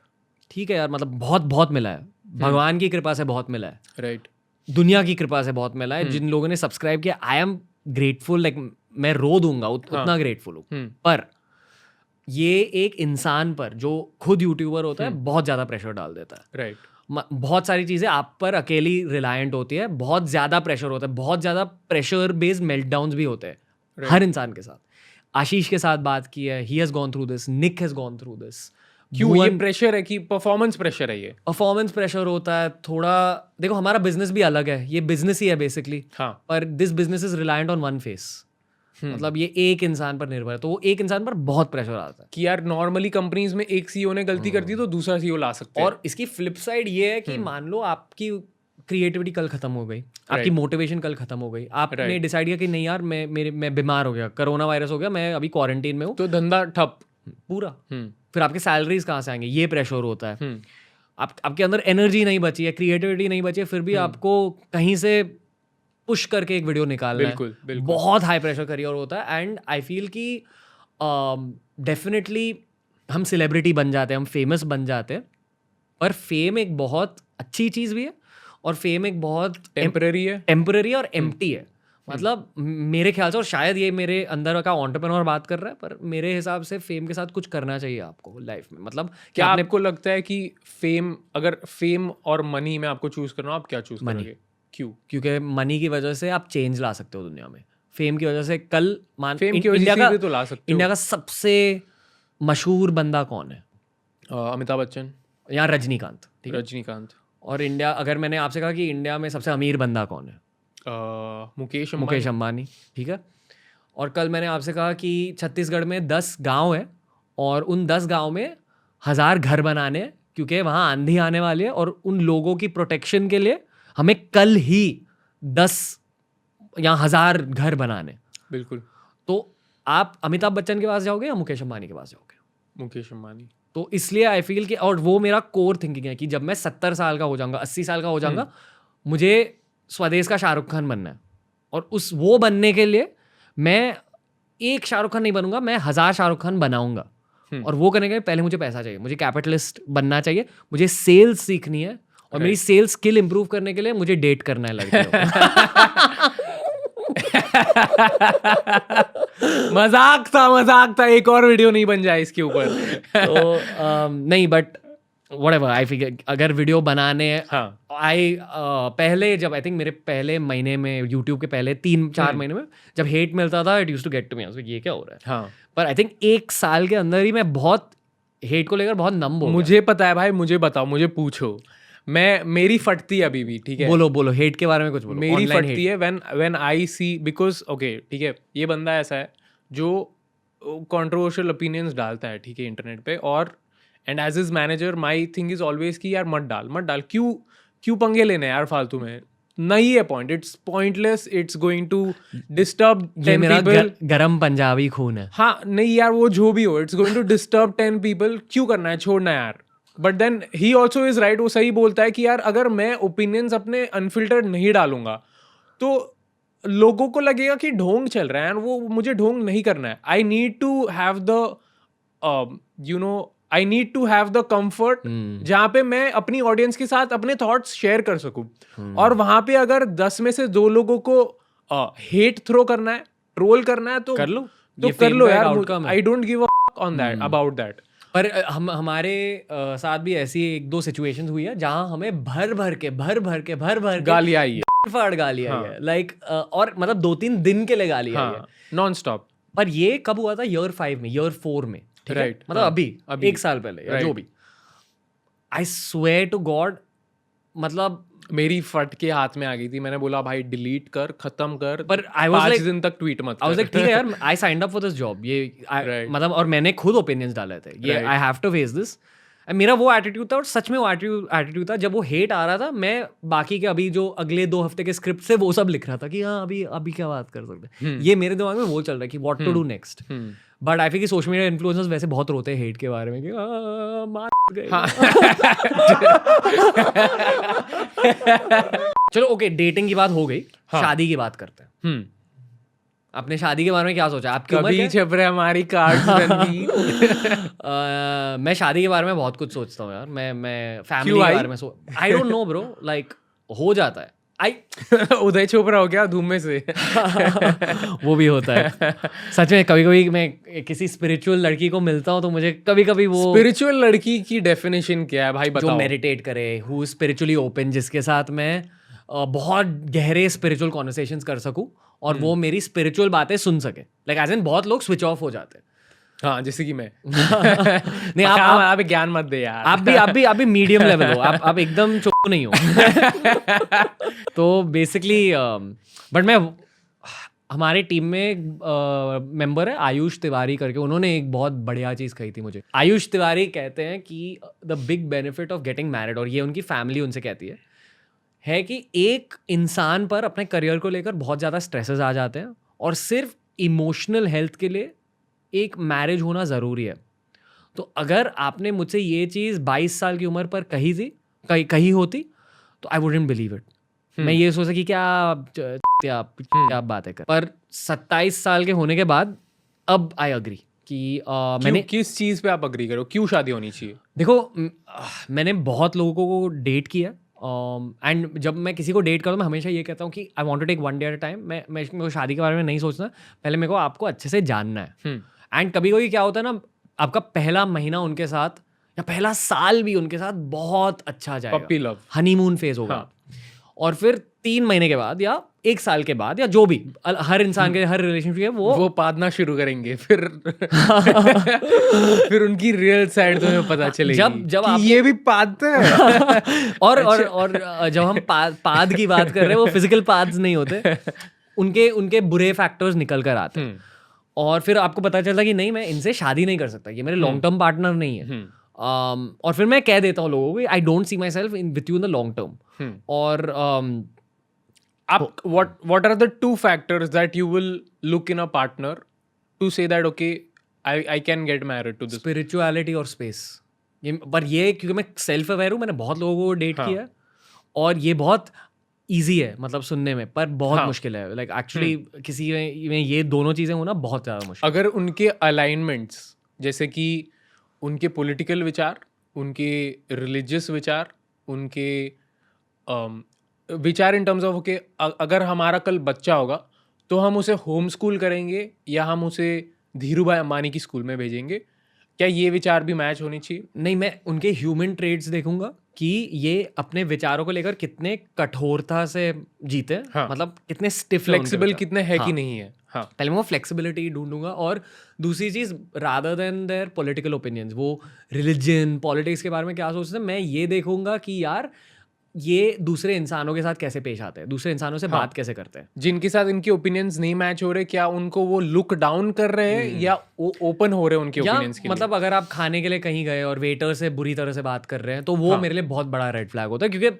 ठीक है यार, मतलब बहुत मिला है, भगवान की कृपा से बहुत मिला है. राइट. दुनिया की कृपा से बहुत मिला है. जिन लोगों ने सब्सक्राइब किया, आई एम ग्रेटफुल. लाइक मैं रो दूंगा उतना ग्रेटफुल हूँ. पर ये एक इंसान पर जो खुद यूट्यूबर होता है बहुत ज्यादा प्रेशर डाल देता है. राइट. बहुत सारी चीजें आप पर अकेली रिलायंट होती है, बहुत ज्यादा प्रेशर होता है, बहुत ज्यादा प्रेशर बेस्ड मेल्टडाउन्स भी होते हैं हर इंसान के साथ. आशीष के साथ बात की है, he has gone through this, Nick has gone through this. क्यों ये प्रेशर है कि परफॉर्मेंस प्रेशर है? ये परफॉर्मेंस प्रेशर होता है थोड़ा. देखो हमारा बिजनेस भी अलग है, ये बिजनेस ही है बेसिकली. हाँ. पर this business is reliant on one face. मतलब ये एक इंसान पर निर्भर है, तो वो एक इंसान पर बहुत प्रेशर आता है कि यार नॉर्मली कंपनीज में एक सीईओ ने गलती कर दी तो दूसरा सीईओ ला सकते हैं. और इसकी फ्लिप साइड ये है कि मान लो आपकी क्रिएटिविटी कल खत्म हो गई, आपकी मोटिवेशन कल खत्म हो गई, आपने डिसाइड किया कि नहीं यार मैं बीमार हो गया, कोरोना वायरस हो गया, मैं अभी क्वारंटीन में हूँ, तो धंधा ठप पूरा. फिर आपके सैलरीज कहाँ से आएंगे? ये प्रेशर होता है. आपके अंदर एनर्जी नहीं बची है, क्रिएटिविटी नहीं बची है, फिर भी आपको कहीं से पुश करके एक वीडियो निकालना है. बहुत हाई प्रेशर करियर होता है. एंड आई फील कि डेफिनेटली हम सेलिब्रिटी बन जाते हैं, हम फेमस बन जाते हैं, पर फेम एक बहुत अच्छी चीज़ भी है और फेम एक बहुत टेम्पररी और एम्प्टी है. मतलब मेरे ख्याल से, और शायद ये मेरे अंदर का एंटरप्रेन्योर बात कर रहा है, पर मेरे हिसाब से फेम के साथ कुछ करना चाहिए आपको लाइफ में. मतलब क्या आपको लगता है कि अगर फेम और मनी में आपको चूज करना हो, आप क्या चूज करोगे? क्यों? क्योंकि मनी की वजह से आप चेंज ला सकते हो दुनिया में. फेम की वजह से कल इंडिया का सबसे मशहूर बंदा कौन है? अमिताभ बच्चन या रजनीकांत. रजनीकांत. और इंडिया, अगर मैंने आपसे कहा कि इंडिया में सबसे अमीर बंदा कौन है, मुकेश मुकेश अंबानी, ठीक है। और कल मैंने आपसे कहा कि छत्तीसगढ़ में 10 गांव है और उन 10 गांव में 1000 घर बनाने हैं क्योंकि वहाँ आंधी आने वाली है और उन लोगों की प्रोटेक्शन के लिए हमें कल ही 10 या 1000 घर बनाने हैं। बिल्कुल। तो आप अमिताभ बच्चन के पास जाओगे या मुकेश अंबानी के पास जाओगे? मुकेश अंबानी। तो इसलिए आई फील कि, और वो मेरा कोर थिंकिंग है कि जब मैं 70 साल का हो जाऊंगा, 80 साल का हो जाऊंगा, मुझे स्वदेश का शाहरुख खान बनना है। और वो बनने के लिए मैं एक शाहरुख खान नहीं बनूंगा, मैं 1000 शाहरुख खान बनाऊंगा। और वो करने के लिए पहले मुझे पैसा चाहिए, मुझे कैपिटलिस्ट बनना चाहिए, मुझे सेल्स सीखनी है और मेरी सेल्स स्किल इंप्रूव करने के लिए मुझे डेट करना है लड़कियों को। मजाक था, एक और वीडियो नहीं बन जाए इसके ऊपर। तो नहीं, बट व्हाटएवर, आई फिगर अगर वीडियो बनाने पहले, जब आई थिंक मेरे पहले महीने में, यूट्यूब के पहले 3-4 महीने में जब हेट मिलता था, it used to get to me, ये क्या हो रहा है। पर आई थिंक 1 साल के अंदर ही मैं बहुत हेट को लेकर बहुत नम हो गया। मुझे पता है भाई, मुझे बताओ, मुझे पूछो, मेरी फटती है अभी भी, ठीक है। बोलो हेट के बारे में कुछ बोलो। मेरी फटती है when I see, because okay ठीक है, ये बंदा ऐसा है जो कंट्रोवर्शियल ओपिनियंस डालता है, ठीक है, इंटरनेट पे। और and as is manager my thing is always कि यार मत डाल, क्यों पंगे लेने यार फालतू में, नहीं है point, it's pointless, it's going to disturb 10 मेरा people। गरम पंजाबी खून है। हाँ नहीं यार, वो जो भी हो, it's going to disturb 10 people, क्यों करना है, छोड़ना है यार। But then he also is right, वो सही बोलता है कि यार अगर मैं ओपिनियंस अपने अनफिल्टर्ड नहीं डालूंगा तो लोगों को लगेगा कि ढोंग चल रहा है, और वो मुझे ढोंग नहीं करना है। I need to have the I need to have the comfort जहाँ पे मैं अपनी ऑडियंस के साथ अपने थॉट्स शेयर कर सकूं। और वहां पे अगर 10 में से 2 लोगों को हेट थ्रो करना है, ट्रोल करना है, तो कर लो, तो कर लो यार। I don't give a on that, about that. पर हमारे साथ भी ऐसी 1-2 सिचुएशंस हुई है जहां हमें भर भर के गालियां आई है, फाड़ गालियां आई है, लाइक और मतलब 2-3 दिन के लिए गाली आई है, नॉन स्टॉप। पर ये कब हुआ था? ईयर 5 में, ईयर 4 में, ठीक है, मतलब अभी 1 साल पहले या जो भी। आई स्वेयर टू गॉड, मतलब मेरी फट के हाथ में आ गई थी, मैंने बोला भाई डिलीट कर, खत्म कर, पर आई वाज 5 दिन तक ट्वीट मत कर। आई वाज लाइक ठीक है यार, I signed up for this job, ये मतलब, और मैंने खुद ओपिनियंस डाले थे, ये I have to face this. मेरा वो एटीट्यूड था, और सच में वो एटीट्यूड था। जब वो हेट आ रहा था, मैं बाकी के अभी जो अगले 2 हफ्ते के स्क्रिप्ट से वो सब लिख रहा था कि हाँ अभी क्या बात कर सकते हैं, ये मेरे दिमाग में वो चल रहा है कि what to do next. But I feel कि सोशल मीडिया इन्फ्लुएंसर्स वैसे बहुत रोते हैं हेट के बारे में कि मार गए। चलो ओके, डेटिंग की बात हो गई, शादी की बात करते हैं। आपने शादी के बारे में क्या सोचा? आपकी उम्र क्या है? छप रहे हमारी कार्ड्स रंगीन। मैं शादी के बारे में बहुत कुछ सोचता हूँ यार, मैं फैमिली के बारे में I don't know bro, like हो जाता है। उदय चोपड़ा हो गया धूम में से। वो भी होता है सच में। कभी कभी मैं किसी स्पिरिचुअल लड़की को मिलता हूँ तो मुझे कभी कभी वो स्पिरिचुअल लड़की की डेफिनेशन क्या है भाई, बताओ। जो मेडिटेट करे, हु स्पिरिचुअली ओपन, जिसके साथ मैं बहुत गहरे स्पिरिचुअल कॉन्वर्सेशंस कर सकूं और वो मेरी स्पिरिचुअल बातें सुन सके। लाइक एज इन बहुत लोग स्विच ऑफ हो जाते हैं। हाँ, जैसे कि मैं। नहीं, आप ज्ञान मत दे यार। आप भी मीडियम लेवल हो, आप एकदम चुप नहीं हो। तो बेसिकली बट मैं, हमारे टीम में एक मेंबर है आयुष तिवारी करके, उन्होंने एक बहुत बढ़िया चीज़ कही थी मुझे। आयुष तिवारी कहते हैं कि the big benefit of getting married, और ये उनकी फैमिली उनसे कहती है कि एक इंसान पर अपने करियर को लेकर बहुत ज़्यादा स्ट्रेसेस आ जाते हैं और सिर्फ इमोशनल हेल्थ के लिए एक मैरिज होना ज़रूरी है। तो अगर आपने मुझसे ये चीज़ 22 साल की उम्र पर कही होती तो आई वुडंट बिलीव इट। मैं ये सोचा कि क्या बात है कर, पर 27 साल के होने के बाद अब आई अग्री कि मैंने किस चीज़ पे आप अग्री करो, क्यों शादी होनी चाहिए? देखो, मैंने बहुत लोगों को डेट किया एंड जब मैं किसी को डेट करता हूँ मैं हमेशा ये कहता हूँ कि I want to take 1 day at a time. मेरे को शादी के बारे में नहीं सोचना, पहले मेरे को आपको अच्छे से जानना है। एंड कभी कभी क्या होता है ना, आपका पहला महीना उनके साथ या पहला साल भी उनके साथ बहुत अच्छा जाएगा, पप्पी लव, हनीमून फेज होगा। और फिर 3 महीने के बाद या 1 साल के बाद या जो भी हर इंसान के हर रिलेशनशिप है वो पादना शुरू करेंगे फिर फिर उनकी रियल साइड तुम्हें पता चलेगी जब कि आप ये भी पादते हैं। और जब हम पाद की बात कर रहे हैं वो फिजिकल पाद्स नहीं होते, उनके बुरे फैक्टर्स निकल कर आते हैं और फिर आपको पता चलता कि नहीं मैं इनसे शादी नहीं कर सकता, ये मेरे लॉन्ग टर्म पार्टनर नहीं है। और फिर मैं कह देता हूँ लोगों को I don't see my self in with you in the long term. और आप what are the two factors that you will look in a partner to say that okay I can get married to this? Spirituality और space. पर ये क्योंकि मैं self aware हूँ, मैंने बहुत लोगों को डेट किया है और ये बहुत ईजी है मतलब सुनने में, पर बहुत मुश्किल है लाइक एक्चुअली किसी में ये दोनों चीज़ें होना बहुत ज़्यादा मुश्किल। अगर उनके अलाइनमेंट्स जैसे कि उनके पॉलिटिकल विचार, उनके रिलीजियस विचार, उनके विचार इन टर्म्स ऑफ ओके अगर हमारा कल बच्चा होगा तो हम उसे होम स्कूल करेंगे या हम उसे धीरूभाई अंबानी की स्कूल में भेजेंगे, क्या ये विचार भी मैच होनी चाहिए? नहीं, मैं उनके ह्यूमन ट्रेड्स देखूंगा कि ये अपने विचारों को लेकर कितने कठोरता से जीते हैं। हाँ। मतलब कितने स्टिफ फ्लेक्सिबल कितने है कि नहीं है। हाँ, पहले मैं वो फ्लेक्सिबिलिटी ढूंढूंगा और दूसरी चीज rather than there political opinions, वो रिलीजन पॉलिटिक्स के बारे में क्या सोचते हैं, मैं ये देखूंगा कि यार ये दूसरे इंसानों के साथ कैसे पेश आते हैं, दूसरे इंसानों से बात कैसे करते हैं। जिनके साथ इनके ओपिनियंस नहीं मैच हो रहे, क्या उनको वो लुक डाउन कर रहे हैं या वो ओपन हो रहे हैं उनके ओपिनियंस के लिए? मतलब अगर आप खाने के लिए कहीं गए और वेटर से बुरी तरह से बात कर रहे हैं तो वो मेरे लिए बहुत बड़ा रेड फ्लैग होता है, क्योंकि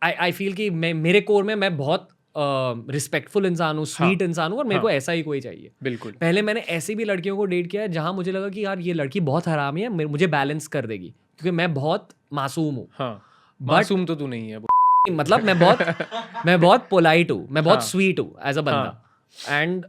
आई फील कि मेरे कोर में मैं बहुत रिस्पेक्टफुल इंसान हूँ, स्वीट इंसान हूँ और मेरे को ऐसा ही कोई चाहिए। बिल्कुल। पहले मैंने ऐसी भी लड़कियों को डेट किया है जहाँ मुझे लगा कि यार ये लड़की बहुत हरामी है, मुझे बैलेंस कर देगी, क्योंकि मैं बहुत मासूम हूँ। हाँ, मासूम तो तू नहीं है। मतलब मैं बहुत पोलाइट हूँ, मैं बहुत स्वीट हूँ एज अ बंदा, एंड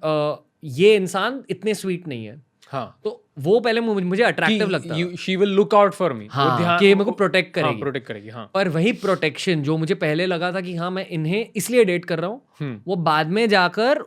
ये इंसान इतने स्वीट नहीं है। हाँ, तो वो पहले मुझे अट्रैक्टिव लगता है। She will look out for me, हाँ, कि मेरे को प्रोटेक्ट करेगी। हाँ, प्रोटेक्ट करेगी। हाँ, पर वही प्रोटेक्शन जो मुझे पहले लगा था कि हाँ मैं इन्हें इसलिए डेट कर रहा हूँ, वो बाद में जाकर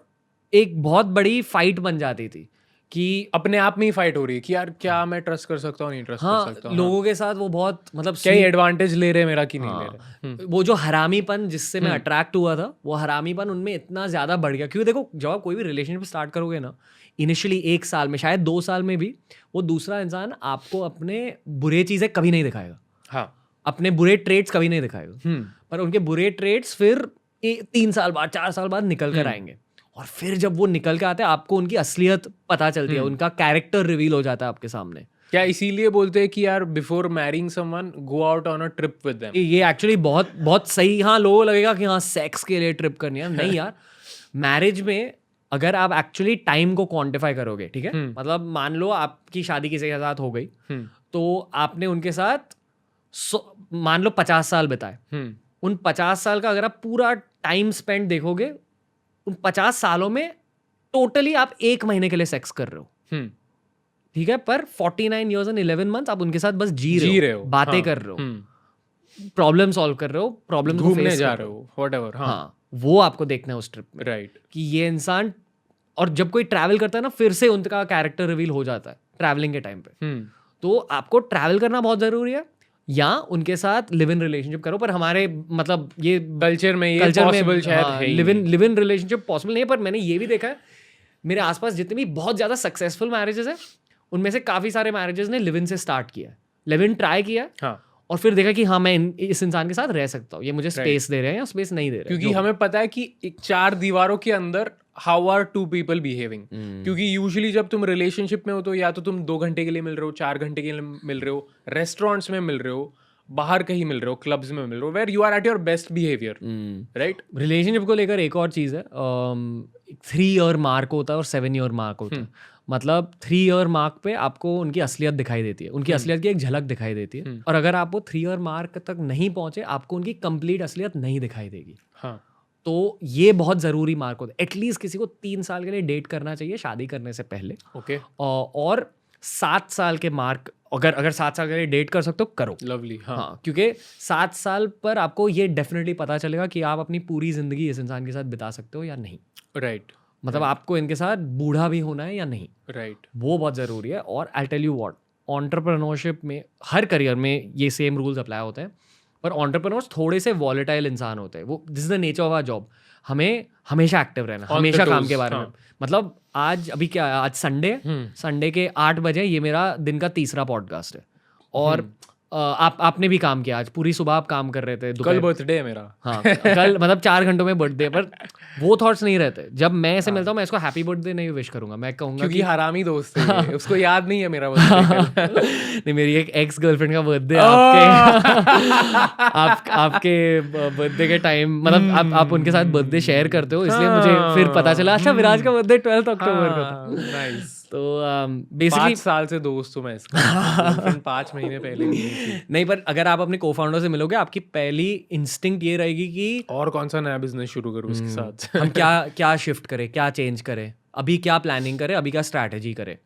एक बहुत बड़ी फाइट बन जाती थी कि अपने आप में ही फाइट हो रही है कि यार क्या मैं ट्रस्ट कर सकता हूँ, नहीं ट्रस्ट कर सकता हूँ। लोगों के साथ वो बहुत मतलब क्या एडवांटेज ले रहे मेरा कि नहीं ले रहे। वो जो हरामीपन जिससे मैं अट्रैक्ट हुआ था, वो हरामीपन उनमें इतना ज्यादा बढ़ गया, क्योंकि देखो जब आप कोई भी रिलेशनशिप स्टार्ट करोगे ना, इनिशियली 1 साल में शायद 2 साल में भी वो दूसरा इंसान आपको अपने बुरे चीजें कभी नहीं दिखाएगा। हाँ, अपने बुरे ट्रेड्स कभी नहीं दिखाएगा, पर उनके बुरे ट्रेड्स फिर 3 साल बाद 4 साल बाद निकल कर आएंगे, और फिर जब वो निकल के आते हैं आपको उनकी असलियत पता चलती है, उनका कैरेक्टर रिवील हो जाता है आपके सामने। क्या इसीलिए बोलते हैं कि यार before marrying someone go out on a trip with them? ये एक्चुअली बहुत बहुत सही। हाँ, लोगों को लगेगा कि हाँ सेक्स के लिए ट्रिप करनी है, नहीं यार। मैरिज में अगर आप एक्चुअली टाइम को क्वांटिफाई करोगे, ठीक है, मतलब मान लो आपकी शादी किसी के साथ हो गई, तो आपने उनके साथ मान लो 50 साल बिताए, उन 50 साल का अगर आप पूरा टाइम स्पेंड देखोगे, उन 50 सालों में टोटली आप 1 महीने के लिए सेक्स कर रहे हो, ठीक है, पर 49 years and 11 months आप उनके साथ बस जी रहे हो, बातें कर रहे हो, प्रॉब्लम सॉल्व कर रहे हो, प्रॉब्लम घूमने जा रहे हो, व्हाटएवर। हाँ, वो आपको देखना है उस ट्रिप में, राइट, कि ये इंसान, और जब कोई ट्रैवल करता है ना, फिर से उनका कैरेक्टर रिवील हो जाता है ट्रैवलिंग के टाइम पे। तो आपको ट्रैवल करना बहुत जरूरी है, या उनके साथ लिव इन रिलेशनशिप करो। पर हमारे मतलब ये कल्चर में पॉसिबल शायद है, लिव इन रिलेशनशिप पॉसिबल नहीं है। पर मैंने ये भी देखा है मेरे आसपास जितने भी बहुत ज्यादा सक्सेसफुल मैरिजेस है, उनमें से काफी सारे मैरिजेस ने लिव इन से स्टार्ट किया, लिव इन ट्राई किया, हाँ, और फिर देखा कि हाँ मैं इस इंसान के साथ रह सकता हूँ, ये मुझे स्पेस दे रहे हैं या स्पेस नहीं दे रहे, क्योंकि हमें पता है कि एक 4 दीवारों के अंदर हाउ आर 2 people बिहेविंग। क्योंकि यूजुअली जब तुम रिलेशनशिप में हो तो या तो तुम 2 घंटे के लिए मिल रहे हो, 4 घंटे के लिए मिल रहे हो, रेस्टोरेंट्स में मिल रहे हो, बाहर कहीं मिल रहे हो, क्लब्स में मिल रहे हो, where you are at your best behaviour, right. Relationship को लेकर एक और चीज़ है, 3 year मार्क होता है और 7 year मार्क होता है। मतलब 3 year मार्क पे आपको उनकी असलियत दिखाई देती है, उनकी असलियत की एक झलक दिखाई देती है, और अगर आप वो 3 year मार्क तक नहीं पहुंचे, आपको उनकी कंप्लीट असलियत नहीं दिखाई देगी। हाँ, तो ये बहुत ज़रूरी मार्क होता है। एटलीस्ट किसी को 3 साल के लिए डेट करना चाहिए शादी करने से पहले। ओके, और 7 साल के मार्क, अगर 7 साल के लिए डेट कर सकते हो करो, लवली। हाँ, क्योंकि 7 साल पर आपको ये डेफिनेटली पता चलेगा कि आप अपनी पूरी जिंदगी इस इंसान के साथ बिता सकते हो या नहीं, राइट। मतलब आपको इनके साथ बूढ़ा भी होना है या नहीं, राइट, वो बहुत ज़रूरी है। और I tell you what, entrepreneurship में हर करियर में ये सेम रूल्स अप्लाई होते हैं, पर एंटरप्रेन्योर्स थोड़े से वॉलेटाइल इंसान होते हैं, वो this is the nature of our job. हमें हमेशा एक्टिव रहना, On the हमेशा काम toes, के बारे में। हाँ। मतलब आज अभी क्या है, आज संडे संडे के 8 बजे ये मेरा दिन का तीसरा पॉडकास्ट है। और आपने भी काम किया, आज पूरी सुबह आप काम कर रहे थे, कल दोपहर बर्थडे है मेरा। हाँ कल मतलब 4 घंटों में बर्थडे, पर वो थॉट्स नहीं रहते। जब मैं ऐसे मिलता हूँ मैं इसको हैप्पी बर्थडे नहीं विश करूंगा, मैं कहूंगा क्योंकि कि हरामी दोस्त है ये, उसको याद नहीं है मेरा बर्थडे। नहीं, मेरी एक एक्स गर्लफ्रेंड का बर्थडे आपके बर्थडे के टाइम, मतलब आप उनके साथ बर्थडे शेयर करते हो, इसलिए मुझे फिर पता चला अच्छा विराज का बर्थडे 12 अक्टूबर को था। नाइस। तो बेसिकली 5 साल से दोस्त हूँ मैं इसका, गर्लफ्रेंड 5 महीने पहले मिली थी। नहीं, पर अगर आप अपने को-फाउंडर से मिलोगे, आपकी पहली इंस्टिंक्ट ये रहेगी कि और कौन सा नया बिजनेस शुरू करूँ इसके साथ। हम क्या शिफ्ट करें, क्या चेंज करें, अभी क्या प्लानिंग करें, अभी क्या स्ट्रैटेजी करें।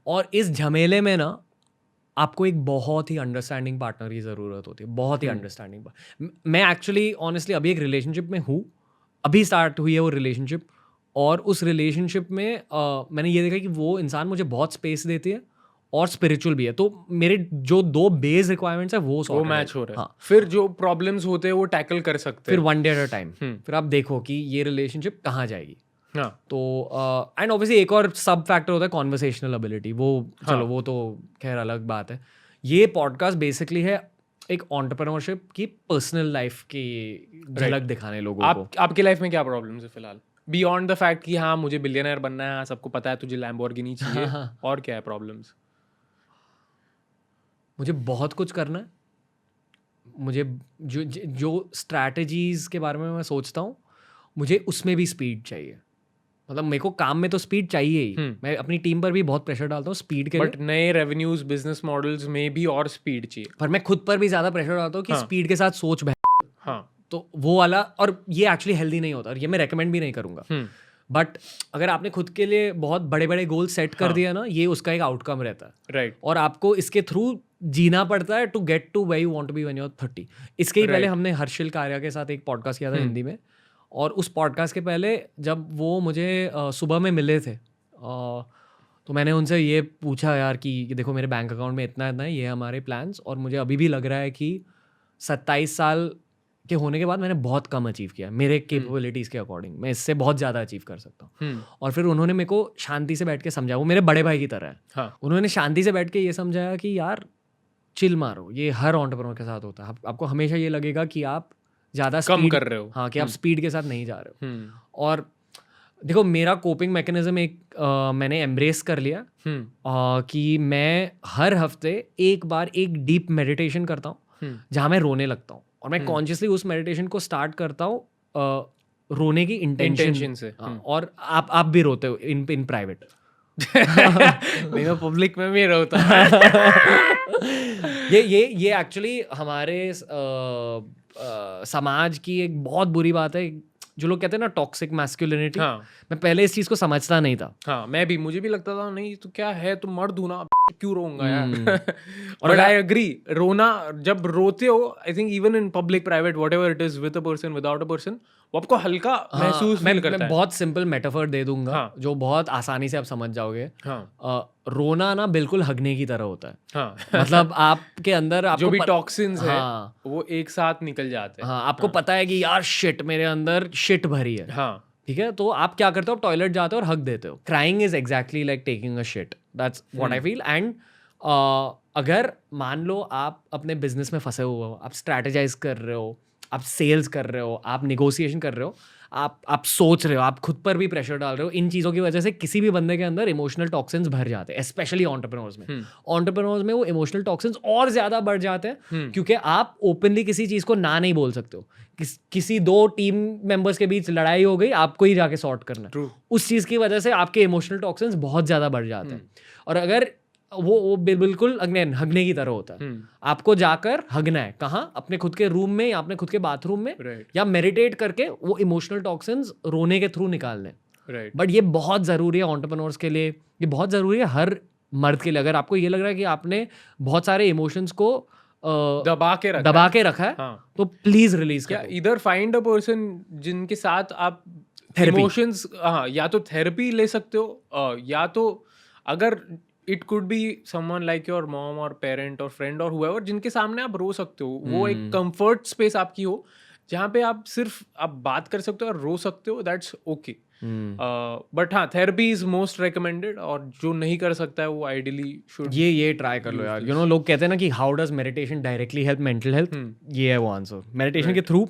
और इस झमेले में ना आपको एक बहुत ही अंडरस्टैंडिंग पार्टनर की ज़रूरत होती है, बहुत ही अंडरस्टैंडिंग। मैं एक्चुअली ऑनेस्टली अभी एक रिलेशनशिप में हूँ, अभी स्टार्ट हुई है वो रिलेशनशिप। और उस रिलेशनशिप में मैंने ये देखा कि वो इंसान मुझे बहुत स्पेस देती है और स्पिरिचुअल भी है, तो मेरे जो 2 बेस रिक्वायरमेंट्स है वो मैच हो रहा है। हाँ, फिर जो प्रॉब्लम्स होते हैं वो टैकल कर सकते फिर हैं। 1 डे एट अ टाइम, फिर आप देखो कि ये रिलेशनशिप कहाँ जाएगी। हाँ, तो एंड ऑब्वियसली एक और सब फैक्टर होता है कॉन्वर्सेशनल एबिलिटी, वो चलो वो तो खैर अलग बात है। ये पॉडकास्ट बेसिकली है एक एंटरप्रेन्योरशिप की पर्सनल लाइफ की झलक दिखाने लोगों को। आपकी लाइफ में क्या प्रॉब्लम्स है फिलहाल, बियॉन्ड द फैक्ट कि हाँ मुझे बिलियनर बनना है, सबको पता है तुझे लैम्बोर्गिनी चाहिए, और क्या है प्रॉब्लम्स? मुझे बहुत कुछ करना है, मुझे जो स्ट्रैटेजीज के बारे में मैं सोचता हूँ, मुझे उसमें भी स्पीड चाहिए। मतलब मेरे को काम में तो स्पीड चाहिए ही, मैं अपनी टीम पर भी बहुत प्रेशर डालता हूँ स्पीड के लिए, बट नए रेवेन्यूज बिजनेस मॉडल्स में भी और स्पीड चाहिए। पर मैं खुद पर भी ज़्यादा प्रेशर डालता हूँ कि स्पीड के साथ सोच हाँ, तो वो वाला, और ये एक्चुअली हेल्दी नहीं होता, और ये मैं रेकमेंड भी नहीं करूँगा। बट अगर आपने खुद के लिए बहुत बड़े बड़े गोल सेट कर दिया ना, ये उसका एक आउटकम रहता है। राइट। और आपको इसके थ्रू जीना पड़ता है to get to where you want to be when you are 30। इसके ही पहले हमने हर्षिल कारिया के साथ एक पॉडकास्ट किया था हिंदी में, और उस पॉडकास्ट के पहले जब वो मुझे सुबह में मिले थे, तो मैंने उनसे ये पूछा यार कि देखो मेरे बैंक अकाउंट में इतना इतना है, ये हमारे प्लान्स, और मुझे अभी भी लग रहा है कि 27 साल के होने के बाद मैंने बहुत कम अचीव किया मेरे कैपेबिलिटीज़ के अकॉर्डिंग, मैं इससे बहुत ज़्यादा अचीव कर सकता हूँ। और फिर उन्होंने मेरे को शांति से बैठ के समझाया, वो मेरे बड़े भाई की तरह है। हाँ, उन्होंने शांति से बैठ के ये समझाया कि यार चिल मारो, ये हर एंटरप्रेन्योर के साथ होता है। आपको हमेशा ये लगेगा कि आप ज़्यादा कम कर रहे हो, हाँ, कि आप स्पीड के साथ नहीं जा रहे हो। और देखो मेरा कोपिंग मैकेनिज्म एक मैंने एम्ब्रेस कर लिया कि मैं हर हफ्ते एक बार एक डीप मेडिटेशन करता हूँ जहाँ मैं रोने लगता हूँ, और मैं कॉन्शियसली उस मेडिटेशन को स्टार्ट करता हूँ रोने की इंटेंशन से। और आप भी रोते हो इन प्राइवेट? नहीं, मैं पब्लिक में भी रोता हूँ। ये एक्चुअली हमारे समाज की एक बहुत बुरी बात है, जो लोग कहते हैं ना टॉक्सिक मैस्कुलिनिटी। हाँ, मैं पहले इस चीज को समझता नहीं था। हाँ, मुझे भी लगता था नहीं तो क्या है, तो मर्द हूं ना, क्यों रोऊंगा यार। और बट आई एग्री, रोना जब रोते हो, I think even in public private whatever it is, with a person without a person, वो आपको हल्का महसूस फील करता मैं है। बहुत सिंपल मेटाफर दे दूंगा, हाँ, जो बहुत आसानी से आप समझ जाओगे। हाँ, रोना ना बिल्कुल हगने की तरह होता है। हाँ, मतलब आपके अंदर आपको जो भी टॉक्सिन्स है हाँ, वो एक साथ निकल जाते हैं। हाँ, आपको पता है कि यार शिट मेरे अंदर शिट भरी है। हाँ, ठीक है, तो आप क्या करते हो, आप टॉयलेट जाते हो और हग देते हो। Crying is exactly like taking a shit, that's what I feel. And अगर मान लो आप अपने बिजनेस में फंसे हुए हो, आप स्ट्रैटेजाइज कर रहे हो, आप सेल्स कर रहे हो, आप निगोशिएशन कर रहे हो, आप सोच रहे हो, आप खुद पर भी प्रेशर डाल रहे हो, इन चीज़ों की वजह से किसी भी बंदे के अंदर इमोशनल टॉक्सिन्स भर जाते हैं, स्पेशली एंटरप्रेन्योर्स में। एंटरप्रेन्योर्स में वो इमोशनल टॉक्सिन्स और ज़्यादा बढ़ जाते हैं, क्योंकि आप ओपनली किसी चीज़ को ना नहीं बोल सकते हो। किसी 2 टीम मेंबर्स के बीच लड़ाई हो गई, आपको ही जाके सॉर्ट करना है। उस चीज़ की वजह से आपके इमोशनल टॉक्सिन्स बहुत ज़्यादा बढ़ जाते हैं। और अगर वो बिल्कुल अगेन हगने की तरह होता है, आपको जाकर हगना है, कहाँ, अपने खुद के रूम में या अपने खुद के बाथरूम में, या मेडिटेट करके वो इमोशनल टॉक्सिन्स रोने के थ्रू निकालने। बट ये बहुत ज़रूरी है एंटरप्रेन्योर्स के लिए, ये बहुत ज़रूरी है हर मर्द के लिए। अगर आपको ये लग रहा है कि आपने बहुत सारे इमोशंस को दबा के रखा है, तो प्लीज रिलीज करो। इधर फाइंड अ पर्सन जिनके साथ आप इमोशंस, या तो थेरेपी ले सकते हो, या तो अगर it could be someone like your mom और पेरेंट और फ्रेंड और हुएवर, जिनके सामने आप रो सकते हो, वो एक कंफर्ट स्पेस आपकी हो, जहाँ पे आप सिर्फ आप बात कर सकते हो और रो सकते हो, दैट्स ओके। बट हाँ, थेरेपी इज मोस्ट रिकमेंडेड, और जो नहीं कर सकता है वो आइडियली शुड ये ट्राई कर लो यार। लोग कहते हैं ना कि how does meditation directly help mental health, ये है वो आंसर। मेडिटेशन के थ्रू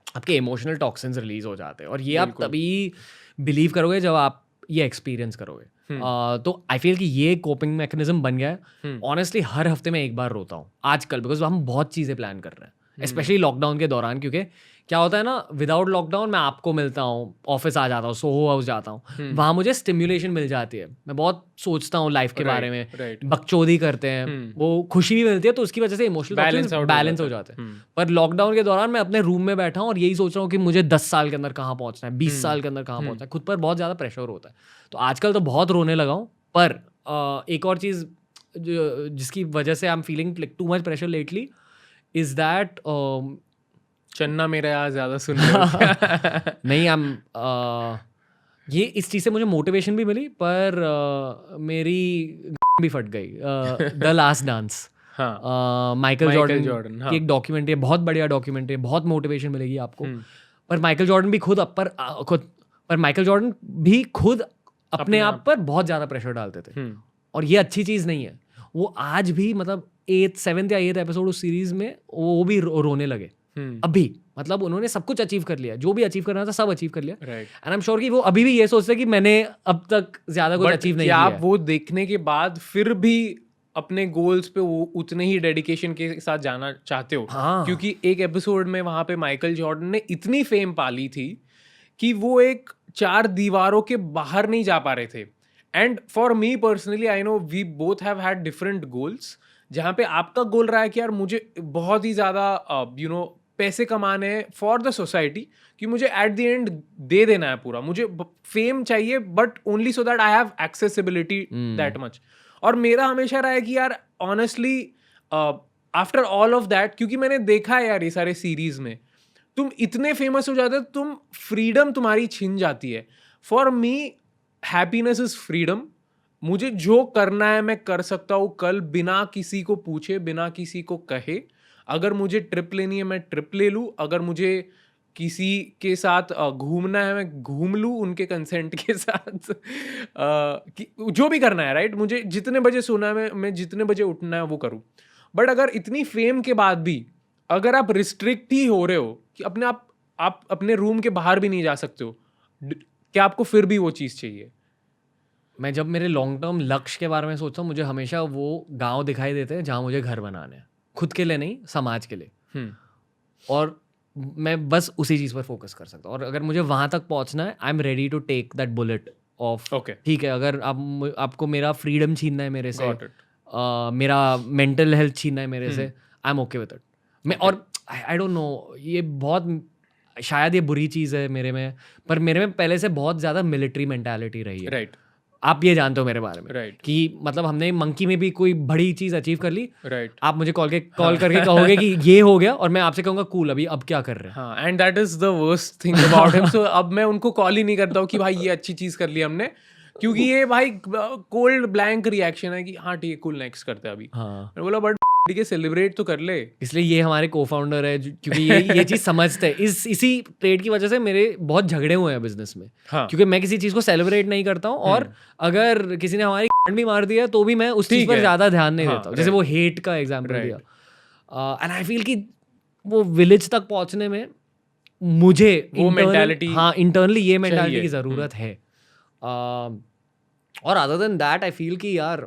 आपके इमोशनल टॉक्सिन्स रिलीज हो जाते हैं, और ये आप तभी बिलीव करोगे जब आप ये एक्सपीरियंस करोगे। तो आई फील कि ये कोपिंग मैकेनिज्म बन गया है। ऑनेस्टली हर हफ्ते में एक बार रोता हूँ आजकल, बिकॉज हम बहुत चीज़ें प्लान कर रहे हैं, स्पेशली लॉकडाउन के दौरान। क्योंकि क्या होता है ना, विदाउट लॉकडाउन मैं आपको मिलता हूँ, ऑफिस आ जाता हूँ, सोहो हाउस जाता हूँ, वहाँ मुझे स्टिम्युलेशन मिल जाती है, मैं बहुत सोचता हूँ लाइफ के बारे में, बकचोदी करते हैं, वो खुशी भी मिलती है, तो उसकी वजह से इमोशनल बैलेंस हो जाते हैं। पर लॉकडाउन के दौरान मैं अपने रूम में बैठा हूँ और यही सोच रहा हूँ कि मुझे 10 साल के अंदर कहाँ पहुँचना है, 20 साल के अंदर कहाँ पहुँचना है। खुद पर बहुत ज़्यादा प्रेशर होता है, तो आजकल तो बहुत रोने लगा हूँ। पर एक और चीज़ जिसकी वजह से I am feeling like too much pressure lately is that चन्ना मेरा यहाँ ज़्यादा सुन रहे हो। नहीं, ये इस चीज़ से मुझे मोटिवेशन भी मिली, पर मेरी भी फट गई। The last dance, Michael Jordan की एक डॉक्यूमेंट्री है, बहुत बढ़िया डॉक्यूमेंट्री है, बहुत मोटिवेशन मिलेगी आपको। पर माइकल जॉर्डन भी खुद अपने आप पर बहुत ज़्यादा प्रेशर डालते थे, और ये अच्छी चीज़ नहीं है। वो आज भी मतलब 7th या 8th एपिसोड उस सीरीज में वो भी रोने लगे अभी। मतलब उन्होंने सब कुछ अचीव कर लिया, जो भी अचीव करना था सब अचीव कर लिया, एंड आई एम श्योर कि वो अभी भी ये सोचते हैं कि मैंने अब तक ज्यादा कुछ अचीव नहीं किया। आप वो देखने के बाद फिर भी अपने गोल्स पे वो उतने ही डेडिकेशन के साथ जाना चाहते हो? क्योंकि एक एपिसोड में वहां पे माइकल जॉर्डन ने इतनी फेम पाली थी कि वो एक 4 दीवारों के बाहर नहीं जा पा रहे थे। And for me personally, I know we both have had different goals, जहाँ पे आपका गोल रहा है कि यार मुझे बहुत ही ज़्यादा पैसे कमाने हैं फॉर द सोसाइटी, कि मुझे एट द एंड दे देना है पूरा, मुझे फेम चाहिए, but only so that I have accessibility that much. और मेरा हमेशा रहा है कि यार honestly after all of that, क्योंकि मैंने देखा है यार ये सारे सीरीज में, तुम इतने फेमस हो जाते हो, तुम फ्रीडम तुम्हारी छिन जाती है। For me happiness is freedom. मुझे जो करना है मैं कर सकता हूँ कल, बिना किसी को पूछे, बिना किसी को कहे। अगर मुझे ट्रिप लेनी है मैं ट्रिप ले लूँ, अगर मुझे किसी के साथ घूमना है मैं घूम लूँ उनके कंसेंट के साथ। जो भी करना है, राइट, मुझे जितने बजे सोना है मैं जितने बजे उठना है वो करूँ। बट अगर इतनी फेम के बाद भी अगर आप रिस्ट्रिक्ट ही हो रहे हो कि आप अपने रूम के बाहर भी नहीं जा सकते हो, क्या आपको फिर भी वो चीज़ चाहिए? मैं जब मेरे लॉन्ग टर्म लक्ष्य के बारे में सोचता हूँ, मुझे हमेशा वो गांव दिखाई देते हैं जहाँ मुझे घर बनाने हैं, खुद के लिए नहीं, समाज के लिए। और मैं बस उसी चीज़ पर फोकस कर सकता हूँ, और अगर मुझे वहाँ तक पहुँचना है, I am ready to take that bullet off. ठीक है, अगर आपको मेरा फ्रीडम छीनना है मेरे से, मेरा मेंटल हेल्थ छीनना है मेरे से, I am okay with it. मैं और आई डोंट नो, ये बहुत शायद ये बुरी चीज़ है मेरे में, पर मेरे में पहले से बहुत ज़्यादा मिलिट्री मेंटालिटी रही है। राइट, आप ये जानते हो मेरे बारे में, राइट, कि मतलब हमने मंकी में भी कोई बड़ी चीज अचीव कर ली, राइट, आप मुझे कॉल करके कहोगे कि ये हो गया, और मैं आपसे कहूंगा कूल, अभी अब क्या कर रहे हैं। हाँ, and that is the worst thing about him. So अब मैं उनको कॉल ही नहीं करता हूँ कि भाई ये अच्छी चीज कर ली हमने, क्योंकि ये भाई कोल्ड ब्लैंक रिएक्शन है कि हाँ ठीक है कूल, नेक्स्ट करते हैं अभी। मैं बोला बट ठीक है, सेलिब्रेट तो कर ले। इसलिए ये हमारे को-फाउंडर है, क्योंकि ये चीज समझते हैं। इसी ट्रेड की वजह से मेरे बहुत झगड़े हुए हैं बिजनेस में, क्योंकि मैं किसी चीज को सेलिब्रेट नहीं करता हूँ, और अगर किसी ने हमारी भी मार दिया तो भी मैं उस चीज पर ज्यादा ध्यान नहीं देता हूँ। जैसे वो हेट का एग्जाम्पल दिया, एंड आई फील कि वो विलेज तक पहुंचने में मुझे वो मेंटालिटी, हाँ, इंटरनली ये मेंटालिटी की जरूरत है। और other than that I feel कि यार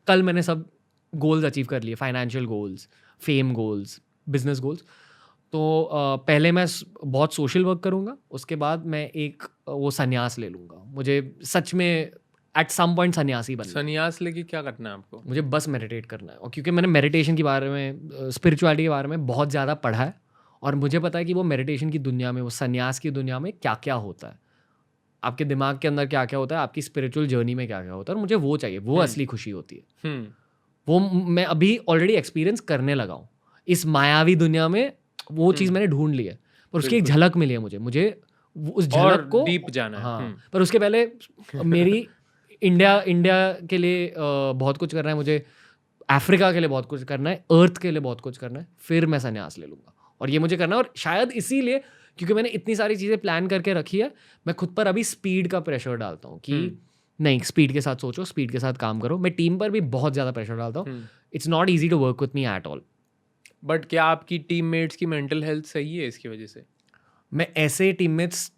कल मैंने सब गोल्स अचीव कर लिए, financial goals, fame goals, business goals. तो पहले मैं बहुत सोशल वर्क करूँगा, उसके बाद मैं एक वो संन्यास ले लूँगा। मुझे सच में एट सम पॉइंट सन्यासी बनना। संन्यास लेके क्या करना है आपको? मुझे बस मेडिटेट करना है, और क्योंकि मैंने मेडिटेशन के बारे में, स्पिरिचुअलिटी के बारे में बहुत ज़्यादा पढ़ा है, और मुझे पता है कि वो मेडिटेशन की दुनिया में, वो संन्यास की दुनिया में क्या क्या होता है, आपके दिमाग के अंदर क्या क्या होता है, आपकी स्पिरिचुअल जर्नी में क्या क्या होता है, और मुझे वो चाहिए, वो असली खुशी होती है। वो मैं अभी ऑलरेडी एक्सपीरियंस करने लगा हूँ इस मायावी दुनिया में। वो चीज़ मैंने ढूंढ ली है, पर उसकी एक झलक मिली है मुझे उस झलक को डीप जाना है। हाँ, पर उसके पहले मेरी इंडिया के लिए बहुत कुछ करना है, मुझे अफ्रीका के लिए बहुत कुछ करना है, अर्थ के लिए बहुत कुछ करना है, फिर मैं संन्यास ले लूँगा। और ये मुझे करना है। और शायद इसीलिए क्योंकि मैंने इतनी सारी चीज़ें प्लान करके रखी है, मैं खुद पर अभी स्पीड का प्रेशर डालता हूँ कि नहीं, स्पीड के साथ सोचो, स्पीड के साथ काम करो। मैं टीम पर भी बहुत ज़्यादा प्रेशर डालता हूँ। It's not easy to work with me at all. But क्या आपकी टीममेट्स की मेंटल हेल्थ सही है इसकी वजह से? मैं ऐसे टीममेट्स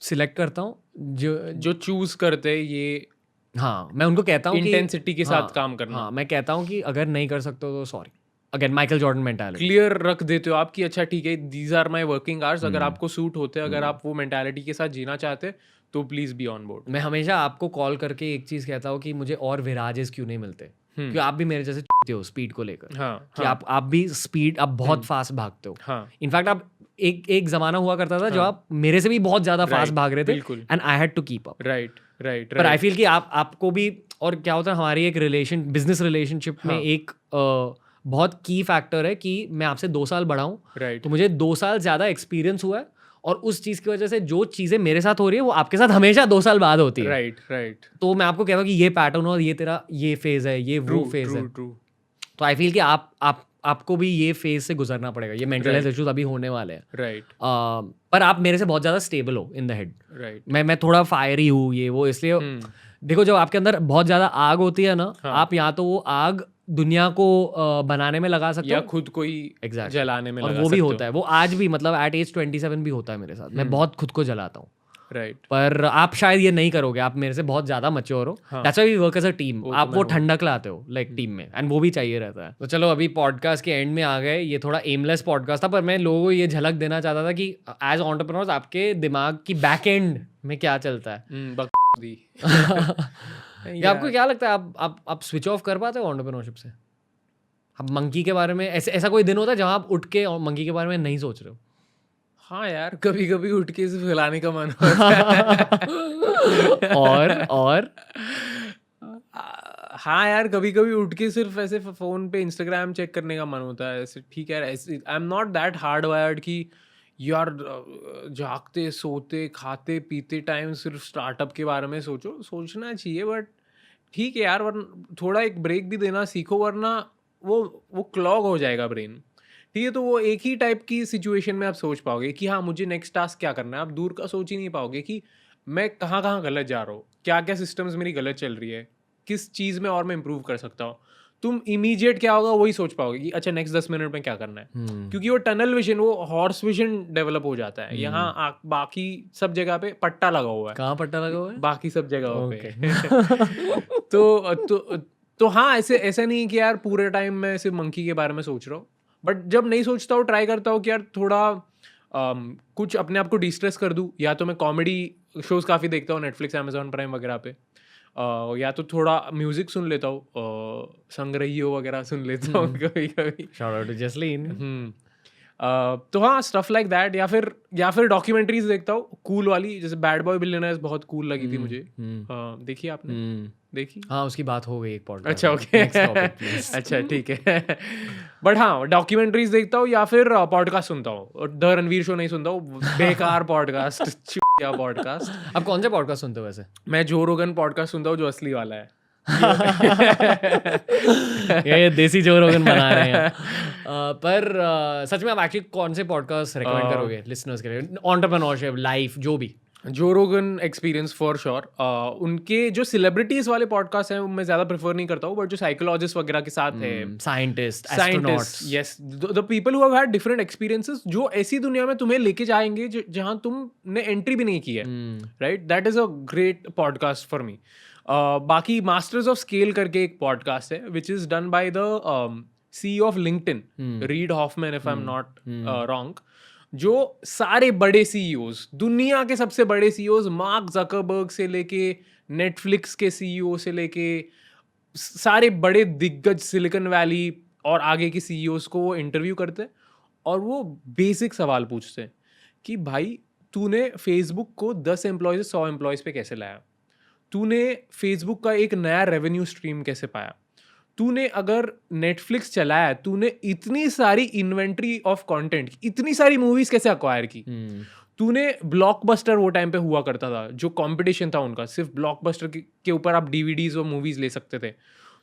सिलेक्ट करता हूँ जो चूज करते हैं ये हाँ, मैं उनको कहता हूँ कि इंटेंसिटी के साथ काम करना। हाँ, मैं कहता हूँ कि अगर नहीं कर सकते हो तो sorry. Again Michael Jordan mentality. Clear रख देते हो आप कि अच्छा ठीक है, these are my working hours, अगर आपको सूट होते हैं, अगर आप वो मेंटालिटी के साथ जीना चाहते तो प्लीज बी ऑन बोर्ड। मैं हमेशा आपको कॉल करके एक चीज़ कहता हूँ कि मुझे और विराजेस क्यों नहीं मिलते, क्योंकि आप भी मेरे जैसे चूते हो स्पीड को लेकर। हाँ, कि आप भी स्पीड, आप बहुत फास्ट भागते हो। हाँ, इनफैक्ट आप एक जमाना हुआ करता था जो आप मेरे से भी बहुत ज्यादा फास्ट भाग रहे थे, बिल्कुल। And I had to keep up. Right. पर आई फील कि आपको भी, और क्या होता है हमारी एक बिजनेस रिलेशनशिप में एक बहुत की फैक्टर है कि मैं आपसे 2 साल बड़ा हूँ, राइट। तो मुझे 2 साल ज्यादा एक्सपीरियंस हुआ है, और उस चीज की वजह से जो चीजें मेरे साथ हो रही है वो आपके साथ हमेशा 2 साल बाद होती है। राइट। तो मैं आपको कहता हूँ कि ये पैटर्न और ये तेरा ये फेज है, ये वो फेज है। ट्रू। तो आई फील कि आपको भी ये फेज से गुजरना पड़ेगा। ये मेंटल हेल्थ इश्यूज अभी होने वाले हैं। राइट। पर आप मेरे से बहुत ज्यादा स्टेबल हो इन द हेड। राइट। मैं थोड़ा फायरी हूँ, ये वो, इसलिए देखो जब आपके अंदर बहुत ज्यादा आग होती है ना, आप या तो वो आग दुनिया को बनाने में लगा सकते हो या खुद को ही जलाने में और लगा वो भी सकते हो। होता है। वो आज भी मतलब एट एज 27 भी होता है मेरे साथ। मैं बहुत खुद को जलाता हूँ। राइट। पर आप शायद ये नहीं करोगे, आप मेरे से बहुत ज्यादा मैच्योर हो। That's why we work as a team. आप वो ठंडक लाते हो लाइक टीम में, एंड वो भी चाहिए रहता है। तो चलो अभी पॉडकास्ट के एंड में आ गए। ये थोड़ा एमलेस पॉडकास्ट था, पर मैं लोगों को ये झलक देना चाहता था कि एज एंटरप्रेन्योर्स आपके दिमाग की बैक एंड में क्या चलता है। दी। या आपको क्या लगता है, आप स्विच ऑफ कर पाते हो एंटरप्रेन्योरशिप से? अब मंकी के बारे में ऐसा कोई दिन होता है जहाँ आप उठ के मंकी के बारे में नहीं सोच रहे हो? हाँ यार, कभी कभी उठ के इसे फैलाने का मन होता है। और हाँ यार, कभी कभी उठ के सिर्फ ऐसे फोन पे इंस्टाग्राम चेक करने का मन होता है। ऐसे ठीक है, I am not that hard wired कि यार जागते सोते खाते पीते टाइम सिर्फ स्टार्टअप के बारे में सोचना चाहिए, बट ठीक है यार, वरना थोड़ा एक ब्रेक भी देना सीखो, वरना वो क्लॉग हो जाएगा ब्रेन। ठीक है, तो वो एक ही टाइप की सिचुएशन में आप सोच पाओगे कि हाँ मुझे नेक्स्ट टास्क क्या करना है। आप दूर का सोच ही नहीं पाओगे कि मैं कहाँ कहाँ गलत जा रहा हूँ, क्या क्या सिस्टम्स मेरी गलत चल रही है, किस चीज़ में और मैं इम्प्रूव कर सकता हूँ। तुम इमीडिएट क्या होगा वही सोच पाओगे कि अच्छा नेक्स्ट 10 मिनट में क्या करना है। क्योंकि वो टनल विजन, वो हॉर्स विजन डेवलप हो जाता है। यहाँ बाकी सब जगह पे पट्टा लगा हुआ है। कहाँ पट्टा लगा हुआ है? बाकी सब जगह पे। तो हाँ, ऐसा नहीं है कि यार पूरे टाइम मैं सिर्फ मंकी के बारे में सोच रहा हूँ, बट जब नहीं सोचता हूँ ट्राई करता हूँ कि यार थोड़ा कुछ अपने आप को डिस्ट्रेस कर दूँ। या तो मैं कॉमेडी शोज काफ़ी देखता हूँ नेटफ्लिक्स, अमेजोन प्राइम वगैरह पे, या तो थोड़ा म्यूजिक सुन लेता हूँ, संग्रहियों वगैरह सुन लेता हूँ कभी कभी। Shout out to Jasleen. तो हाँ, स्टफ लाइक दैट। या फिर डॉक्यूमेंट्रीज देखता हूँ कूल वाली, जैसे बैड बॉय बिलियनर्स बहुत कूल लगी थी मुझे। देखी आपने? देखी? हाँ, उसकी बात हो गई एक पॉडकास्ट। अच्छा, ओके। अच्छा, ठीक है। बट हाँ, डॉक्यूमेंट्रीज देखता हूँ या फिर पॉडकास्ट सुनता हूँ। द रणवीर शो नहीं सुनता हूँ, बेकार पॉडकास्ट। क्या पॉडकास्ट? आप कौन से पॉडकास्ट सुनते हो वैसे? मैं जो रोगन पॉडकास्ट सुनता हूँ, जो असली वाला है। ये देसी जो रोगन बना रहे हैं। पर सच में आप एक्चुअली कौन से पॉडकास्ट रेकमेंड करोगे लिसनर्स के लिए? एंटरप्रेन्योरशिप, लाइफ, जो भी। जो रोगन एक्सपीरियंस फॉर श्योर। उनके जो सेलिब्रिटीज वाले पॉडकास्ट हैं वो मैं ज्यादा प्रेफर नहीं करता हूँ, बट जो साइकोलॉजिस्ट वगैरह के साथ है, scientist, astronauts, yes, the people who have had different experiences, जो ऐसी दुनिया में तुम्हें लेके जाएंगे जहां तुमने एंट्री भी नहीं की है, right? That is a great podcast for me. बाकी मास्टर्स ऑफ स्केल करके एक पॉडकास्ट है which is done by the CEO of LinkedIn, read Hoffmann, if I am not wrong, जो सारे बड़े CEOs, दुनिया के सबसे बड़े CEOs, मार्क जकरबर्ग से लेके नेटफ्लिक्स के CEO से लेके सारे बड़े दिग्गज सिलिकॉन वैली और आगे के CEOs को वो इंटरव्यू करते हैं, और वो बेसिक सवाल पूछते हैं कि भाई तूने फेसबुक को 10 एम्प्लॉयज से 100 एम्प्लॉयज पे कैसे लाया, तूने फेसबुक का एक नया रेवेन्यू स्ट्रीम कैसे पाया, तूने अगर नेटफ्लिक्स चलाया, तूने इतनी सारी इन्वेंट्री ऑफ कंटेंट, इतनी सारी मूवीज कैसे अक्वायर की, तूने ब्लॉकबस्टर, वो टाइम पे हुआ करता था जो कंपटीशन था उनका, सिर्फ ब्लॉकबस्टर के ऊपर आप DVDs और मूवीज ले सकते थे,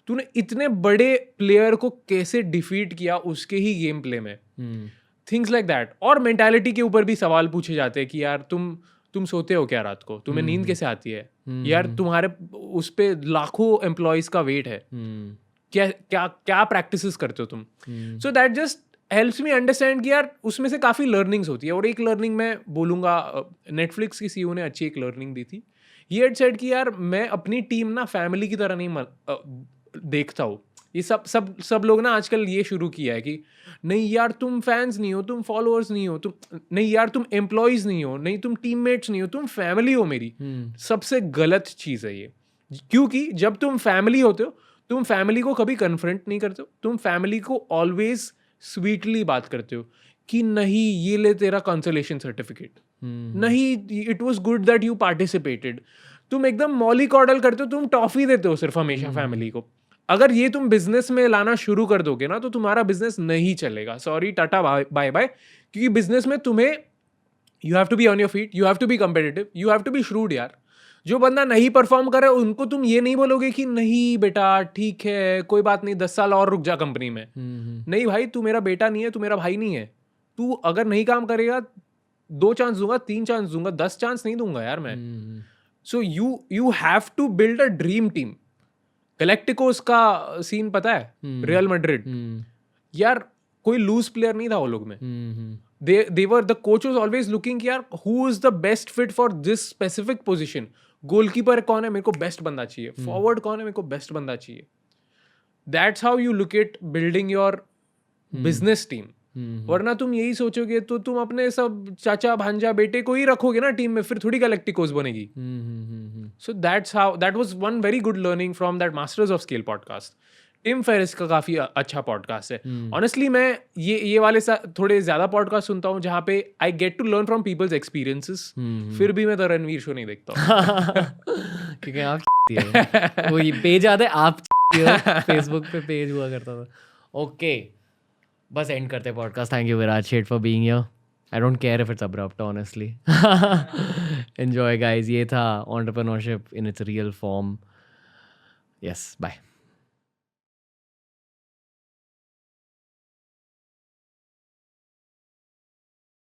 तूने इतने बड़े प्लेयर को कैसे डिफीट किया उसके ही गेम प्ले में। Things like that. और मेंटालिटी के ऊपर भी सवाल पूछे जाते हैं कि यार तुम सोते हो क्या रात को, तुम्हें नींद कैसे आती है यार, तुम्हारे उस पे लाखों एम्प्लॉयज का वेट है, क्या क्या क्या प्रैक्टिसेस करते हो तुम। So that just helps me understand कि यार उसमें से काफ़ी लर्निंग्स होती है। और एक लर्निंग मैं बोलूँगा, नेटफ्लिक्स की सीईओ ने अच्छी एक लर्निंग दी थी। ये हैड सेड कि यार मैं अपनी टीम ना फैमिली की तरह नहीं देखता हूँ। ये सब लोग ना आजकल ये शुरू किया है कि नहीं यार तुम फैंस नहीं हो, तुम फॉलोअर्स नहीं हो, तुम नहीं यार तुम एम्प्लॉयज नहीं हो, नहीं तुम टीममेट्स नहीं हो, तुम फैमिली हो मेरी। सबसे गलत चीज़ है ये, क्योंकि जब तुम फैमिली होते हो तुम फैमिली को कभी कन्फ्रंट नहीं करते हो, तुम फैमिली को ऑलवेज स्वीटली बात करते हो कि नहीं ये ले तेरा कंसोलेशन सर्टिफिकेट, नहीं it was good that you participated. तुम एकदम मॉलिकॉडल करते हो, तुम टॉफी देते हो सिर्फ हमेशा फैमिली को। अगर ये तुम बिजनेस में लाना शुरू कर दोगे ना तो तुम्हारा बिजनेस नहीं चलेगा। Sorry, tata bye bye. क्योंकि बिजनेस में तुम्हें you have to be on your feet, you have to be competitive, you have to be shrewd यार। जो बंदा नहीं परफॉर्म करे उनको तुम ये नहीं बोलोगे कि नहीं बेटा ठीक है कोई बात नहीं 10 साल और रुक जा कंपनी में। नहीं भाई, तू मेरा बेटा नहीं है, तू मेरा भाई नहीं है। तू अगर नहीं काम करेगा 2 चांस दूंगा, 3 चांस दूंगा, 10 चांस नहीं दूंगा यार मैं। So you have to build a dream team. Galacticos का सीन पता है, रियल मैड्रिड यार कोई लूज प्लेयर नहीं था वो लोग में। they were, the coach was always looking यार who is the best fit for this specific position। Goalkeeper कौन है, मेरे को बेस्ट बंदा चाहिए। फॉरवर्ड कौन है, मेरे को बेस्ट बंदा चाहिए। That's how you look at building your business team. वरना तुम यही सोचोगे तो तुम अपने सब चाचा भांजा बेटे को ही रखोगे ना टीम में, फिर थोड़ी गैलेक्टिकोस बनेगी। So that was one very good learning from that masters of scale podcast. Tim Ferriss का काफी अच्छा पॉडकास्ट है। ऑनेस्टली मैं ये वाले थोड़े ज्यादा पॉडकास्ट सुनता हूँ जहाँ पे I get to learn from peoples experiences. फिर भी मैं द रणवीर शो नहीं देखता क्योंकि आप वो ये पेज आता है, आप फेसबुक पे पेज हुआ करता था। ओके, बस एंड करते हैं podcast. Thank you Viraj Sheth for being here. I don't care if it's abrupt honestly. Enjoy guys, ये था entrepreneurship in its real form. Yes, bye.